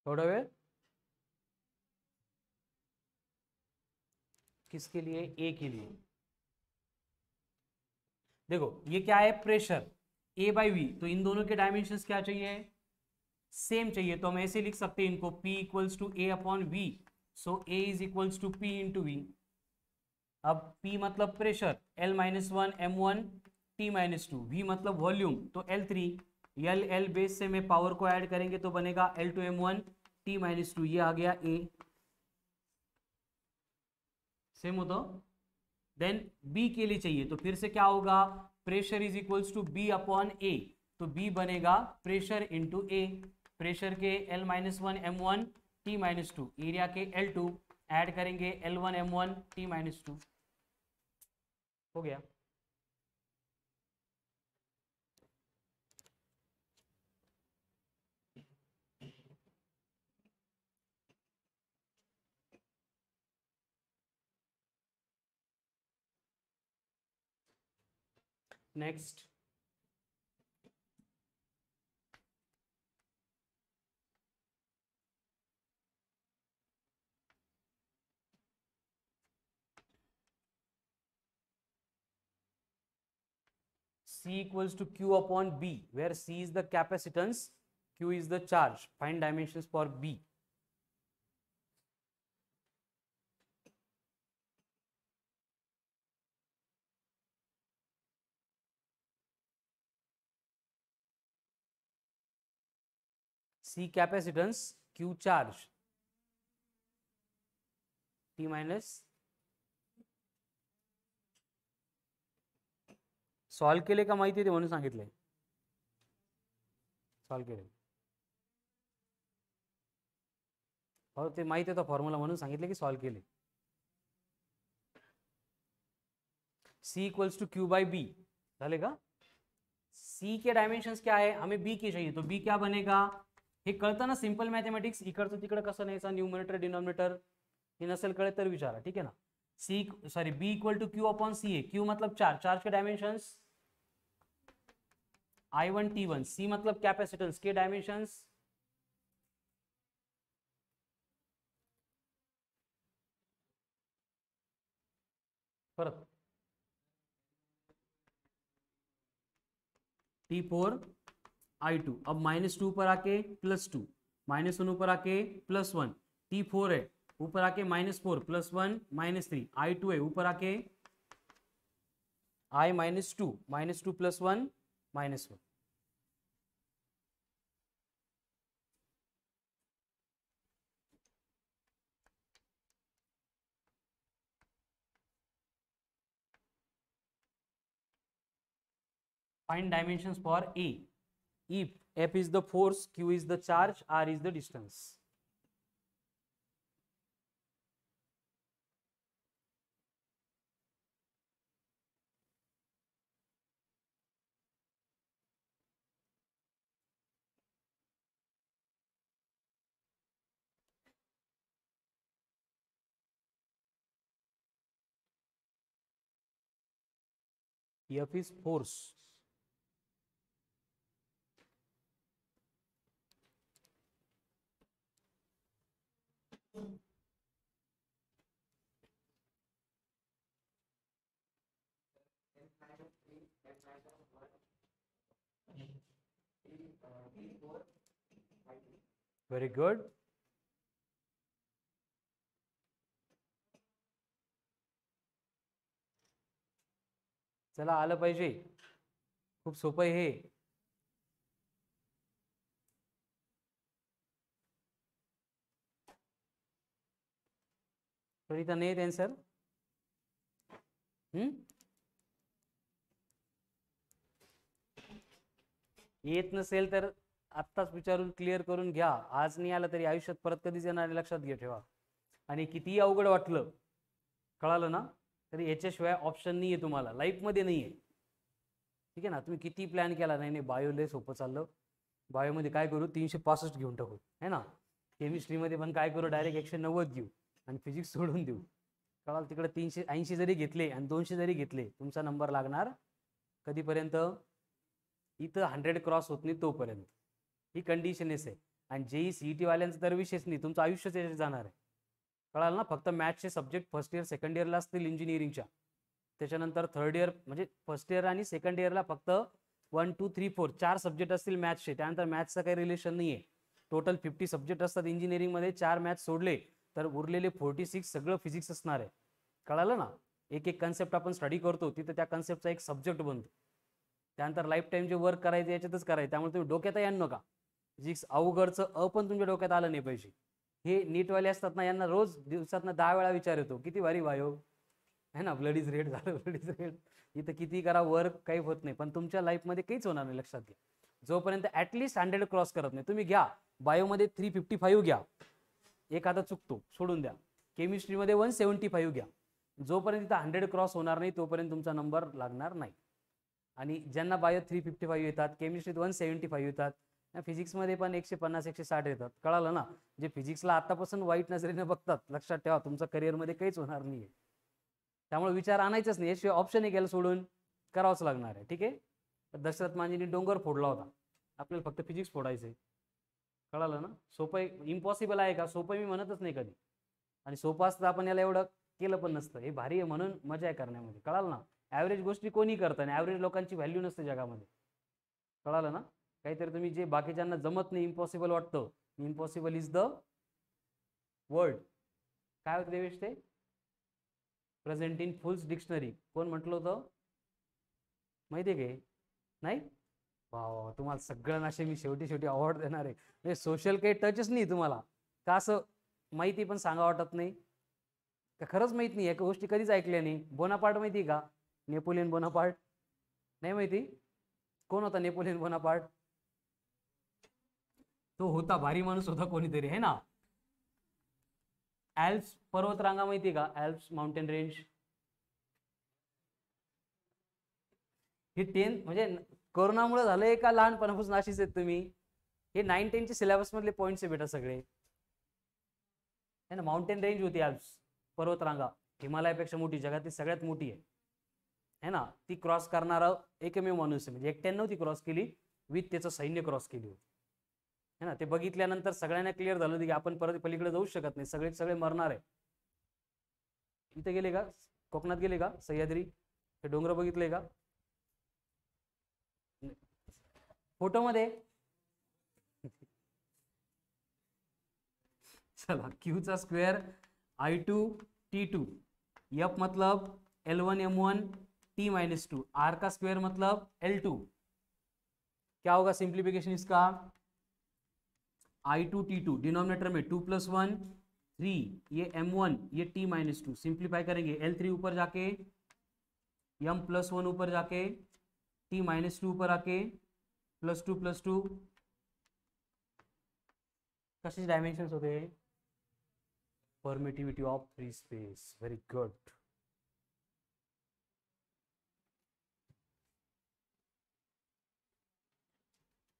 थोड़ा वेळ, किसके लिए? ए के लिए. देखो ये क्या है, प्रेशर A बाई वी, तो इन दोनों के डायमेंशंस क्या चाहिए? सेम चाहिए. तो हम ऐसे लिख सकते हैं इनको, P equals to A upon V, so A is equals to P into V. अब P मतलब प्रेशर, L-1m1T-2, V मतलब वॉल्यूम, तो L3, L बेस से में पावर को ऐड करेंगे तो बनेगा L2m1T-2, ये आ गया A. सेम हो तो देन B के लिए चाहिए, तो फिर से क्या होगा, pressure is equals to B upon A, तो B बनेगा प्रेशर इंटू A. प्रेशर के L-1m1T-2, एरिया के L2, ऐड करेंगे L1m1T-2, हो गया. Next, C equals to Q upon B, where C is the capacitance, Q is the charge. Find dimensions for B. C capacitance, Q charge, T minus. Solve केले का माहिती आहे म्हणून सांगितलंय, सॉल्व केले हो, ते माहिती होता फॉर्म्युला म्हणून सांगितले की सॉल्व केले. C equals to Q by B, झाले का? C के डायमेंशंस क्या है, हमें B की चाहिए, तो B क्या बनेगा, हे कळतं ना सिंपल मॅथमॅटिक्स. इकडचं तिकडं कसं न्यायचं, न्यूमरेटर डिनोमिनेटर, हे नसेल कळे तर विचारा, ठीक है ना. B equal to Q upon C है. Q मतलब चार्ज, चार्ज के डायमेंशंस I1 T1, C मतलब कैपेसिटेंस के डायमेंशंस परत T4 I2. अब -2 पर आके +2, -1 ऊपर आके +1, T4 है ऊपर आके -4, +1 -3, I2 है ऊपर आके I -2 plus 1 -1. Find dimensions for A. If F is the force, Q is the charge, R is the distance. F is force. Very good. चला आलं पाहिजे, खूप सोपं आहे हे. प्रणिता नाही येत आन्सर. येत नसेल तर आत्ताच विचारून क्लिअर करून घ्या. आज नाही आलं तरी आयुष्यात परत कधीच येणार, लक्षात घ्या ठेवा. आणि कितीही अवघड वाटलं, कळालं ना, तरी याच्याशिवाय ऑप्शन नाही आहे तुम्हाला, लाईफमध्ये नाही आहे. ठीक आहे ना. तुम्ही किती प्लॅन केला, नाही बायो लय सोपं चाललं, बायोमध्ये काय करू 365 घेऊन टाकू, है ना. केमिस्ट्रीमध्ये पण काय करू डायरेक्ट 190 घेऊ आणि फिजिक्स सोडून देऊ. कळाल. तिकडे 380 जरी घेतले आणि 200 जरी घेतले, तुमचा नंबर लागणार कधीपर्यंत, इथं 100 क्रॉस होत नाही तोपर्यंत. ही कंडिशनच आहे. आणि जेई सीईटी वाल्यांचं तर विशेष नाही, तुमचं आयुष्यच याच्यात जाणार आहे. कळाल ना. फक्त मॅथ्सचे सब्जेक्ट फर्स्ट इयर सेकंड इयरला असतील इंजिनिअरिंगच्या, त्याच्यानंतर थर्ड इयर म्हणजे फर्स्ट इयर आणि सेकंड इयरला फक्त 1 2 3 4 4 सब्जेक्ट असतील मॅथ्सचे. त्यानंतर मॅथ्सचं काही रिलेशन नाही आहे. टोटल 50 सब्जेक्ट असतात इंजिनिअरिंगमध्ये. 4 मॅथ्स सोडले तर उरलेले 46 सगळं फिजिक्स असणार आहे. कळालं ना. एक एक कन्सेप्ट आपण स्टडी करतो, तिथं त्या कन्सेप्टचा एक सब्जेक्ट बनतो. त्यानंतर लाईफ टाईम जे वर्क करायचं याच्यातच करायचं. त्यामुळे तुम्ही डोक्यात आणू नका. फिजिक्स अवघडचं पण तुमच्या डोक्यात आलं नाही पाहिजे. हे नीटवाले असतात ना, यांना रोज दिवसातनं 10 वेळा विचार येतो, किती भारी बायो है ना, ब्लड इज रेड झालं, ब्लड इज रेड. इथं किती करा वर्क काही होत नाही. पण तुमच्या लाईफमध्ये काहीच होणार नाही, लक्षात घ्या. जोपर्यंत ऍटलिस्ट 100 क्रॉस करत नाही. तुम्ही घ्या बायोमध्ये 355 घ्या, एखादा चुकतो सोडून द्या. केमिस्ट्रीमध्ये 175 घ्या. जोपर्यंत इथं 100 क्रॉस होणार नाही तोपर्यंत तुमचा नंबर लागणार नाही. आणि ज्यांना बायो 355 येतात, केमिस्ट्रीत 175 येतात, फिजिक्समध्ये पण 150 160 येतात. कळालं ना. जे फिजिक्सला आतापासून वाईट नजरेने बघतात, लक्षात ठेवा तुमचा करिअरमध्ये काहीच होणार नाही. त्यामुळे विचार आणायचंच नाही. याशिवाय ऑप्शन हे गेलं सोडून करावंच लागणार आहे. ठीक आहे. दशरथ मांझींनी डोंगर फोडला होता, आपल्याला फक्त फिजिक्स फोडायचंय. कळालं ना. सोपं इम्पॉसिबल आहे का? सोपं मी म्हणतच नाही कधी. आणि सोपं असतं आपण याला एवढं केलं पण नसतं. हे भारी आहे म्हणून मजा आहे करण्यामध्ये. कळालं ना. ॲव्हरेज गोष्टी कोणी करतं आणि ॲव्हरेज लोकांची व्हॅल्यू नसते जगामध्ये. कळालं ना. काहीतरी तुम्ही जे बाकीच्यांना जमत नाही, इम्पॉसिबल वाटतं, इम्पॉसिबल इज द वर्ड. काय होतं देवेश ते? Present in fool's dictionary. कोण म्हटलं होतं माहिती आहे का? नाही. वा, तुम्हाला सगळ्यांना असे मी शेवटी अवॉर्ड देणार आहे. म्हणजे सोशल काही टचच नाही तुम्हाला का? असं माहिती पण सांगा वाटत नाही का? खरंच माहित नाही. एका गोष्टी कधीच ऐकल्या नाही. बोनापार्ट माहिती का? नेपोलियन बोनापार्ट नाही माहिती? कोण होता नेपोलियन बोनापार्ट? तो होता भारी माणूस होता कोणीतरी, है ना. अल्प्स पर्वतरांगा माहिती का? Alps mountain range. हे 10 म्हणजे कोरोनामुळे झालंय का लहानपणापासून अशीच आहेत तुम्ही? हे 9-10 चे सिलेबस मधले पॉइंट्स आहे बेटा सगळे, है ना. माउंटेन रेंज होती अल्प्स पर्वतरांगा, हिमालयापेक्षा मोठी, जगातली सगळ्यात मोठी आहे, है ना. ती क्रॉस करणारा एकमेव माणूस आहे. म्हणजे एकट्यानं नव्हती क्रॉस केली, विथ त्याचं सैन्य क्रॉस केली होती, है ना. ते बघितल्यानंतर सगळ्यांना क्लिअर झालं होतं की आपण परत पलीकडे जाऊ शकत नाही, सगळे मरणार आहे. इथे गेले का? कोकणात गेले का? सह्याद्री हे डोंगर बघितले का फोटोमध्ये? चला, क्यूचा स्क्वेअर I2 T2, F मतलब L1 M1 t minus two, R का स्क्वायर मतलब L2, क्या होगा सिंप्लीफिकेशन इसका, I2T2, डिनोमिनेटर में 2 + 1 3, ये M1 ये t माइनस टू, सिंप्लीफाई करेंगे L3 ऊपर जाके, M + 1 ऊपर जाके, t माइनस टू ऊपर आके, +2 कसे डायमेंशन्स होते हैं, permittivity of free space, very good.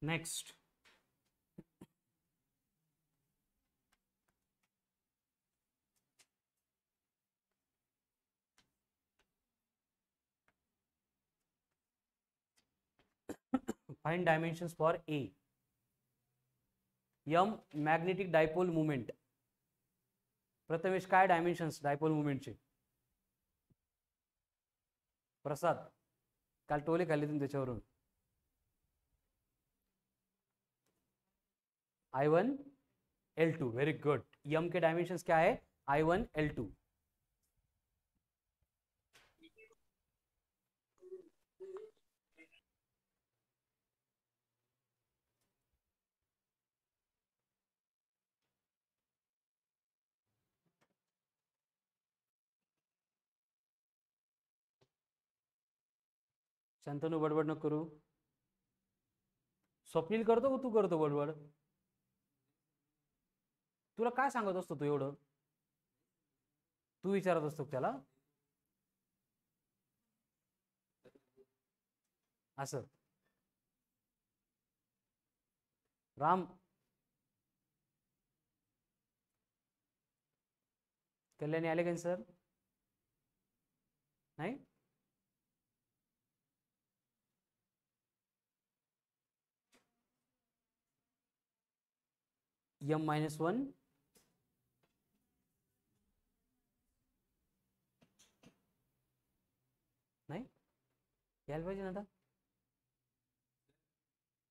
Next, find dimensions for a. M magnetic dipole movement. Prathamesh काय डायमेन्शन्स डायपोल मुवमेंटचे, प्रसाद काल टोले खाल्ले तुम्ही त्याच्यावरून. I1 L2, very good. यम के डायमेंशंस क्या है, I1 L2. शांतनु बडबड नको करू. स्वप्नील करतो का तू करतो बडबड, तुला काय सांगत असतो तू एवढं, तू विचारत असतो त्याला असं. राम, कल्याणी आले का सर, नाही. M-1 नाही यायला पाहिजे ना, आता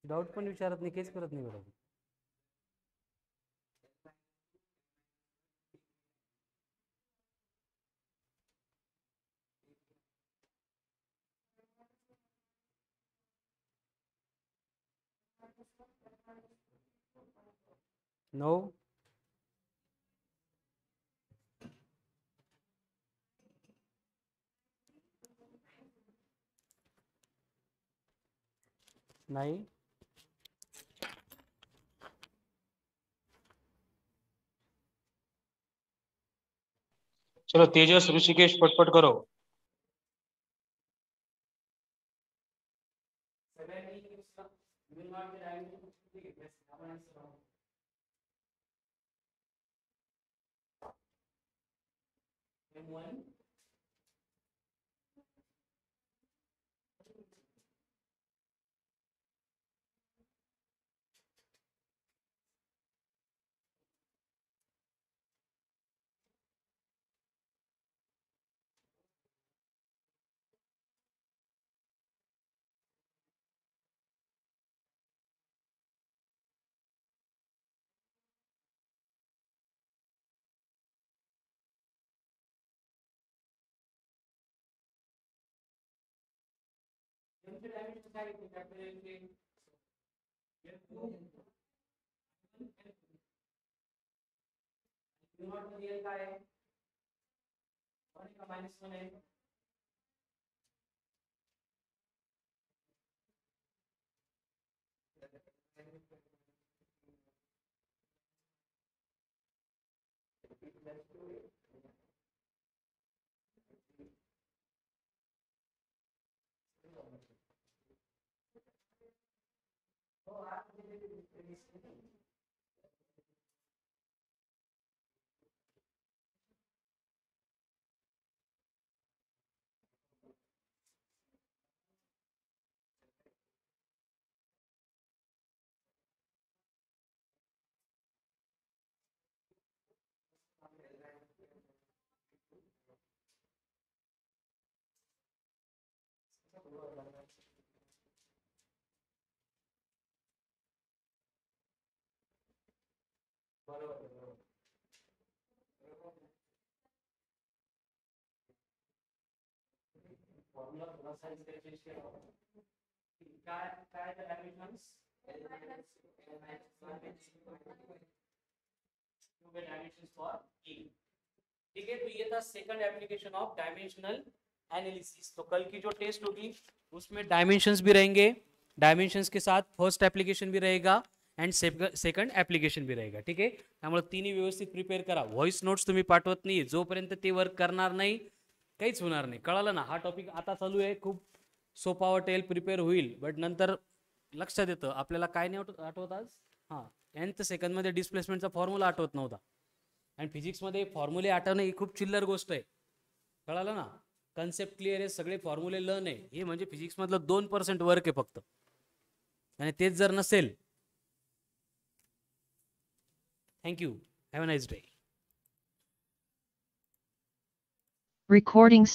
डाऊट पण विचारत नाही, काहीच करत नाही बरोबर. नो, नहीं. चलो तेजस ऋषिकेश पटपट करो. M1 काय आहे, -1 आहे. फॉर्म्युला थोडासा इकडे चेंज केला होता. काय काय डायमेन्शन्स डायमेंशंस फॉर ए. ठीक है, तो ये था second application of dimensional analysis. तो कल की जो टेस्ट होगी उसमें डायमेंशंस भी रहेंगे, डायमेंशंस के साथ फर्स्ट एप्लीकेशन भी रहेगा अँड सेकंड ॲप्लिकेशन बी रहेगा. ठीक आहे, त्यामुळे तिन्ही व्यवस्थित प्रिपेअर करा. व्हॉइस नोट्स तुम्ही पाठवत नाही जोपर्यंत ते वर्क करणार नाही काहीच होणार नाही. कळालं ना? हा टॉपिक आता चालू आहे, खूप सोपा वाटेल, प्रिपेअर होईल, बट नंतर लक्षात येतं आपल्याला काय नाही आठवत आज. हां, nth सेकंडमध्ये डिस्प्लेसमेंटचा फॉर्म्युला आठवत नव्हता. आणि फिजिक्समध्ये फॉर्म्युले आठवणं ही खूप चिल्लर गोष्ट आहे. कळालं ना? कन्सेप्ट क्लिअर आहे, सगळे फॉर्म्युले लर्न आहे. हे म्हणजे फिजिक्समधलं 2% वर्क आहे फक्त. आणि तेच जर नसेल, thank you, have a nice day. Recordings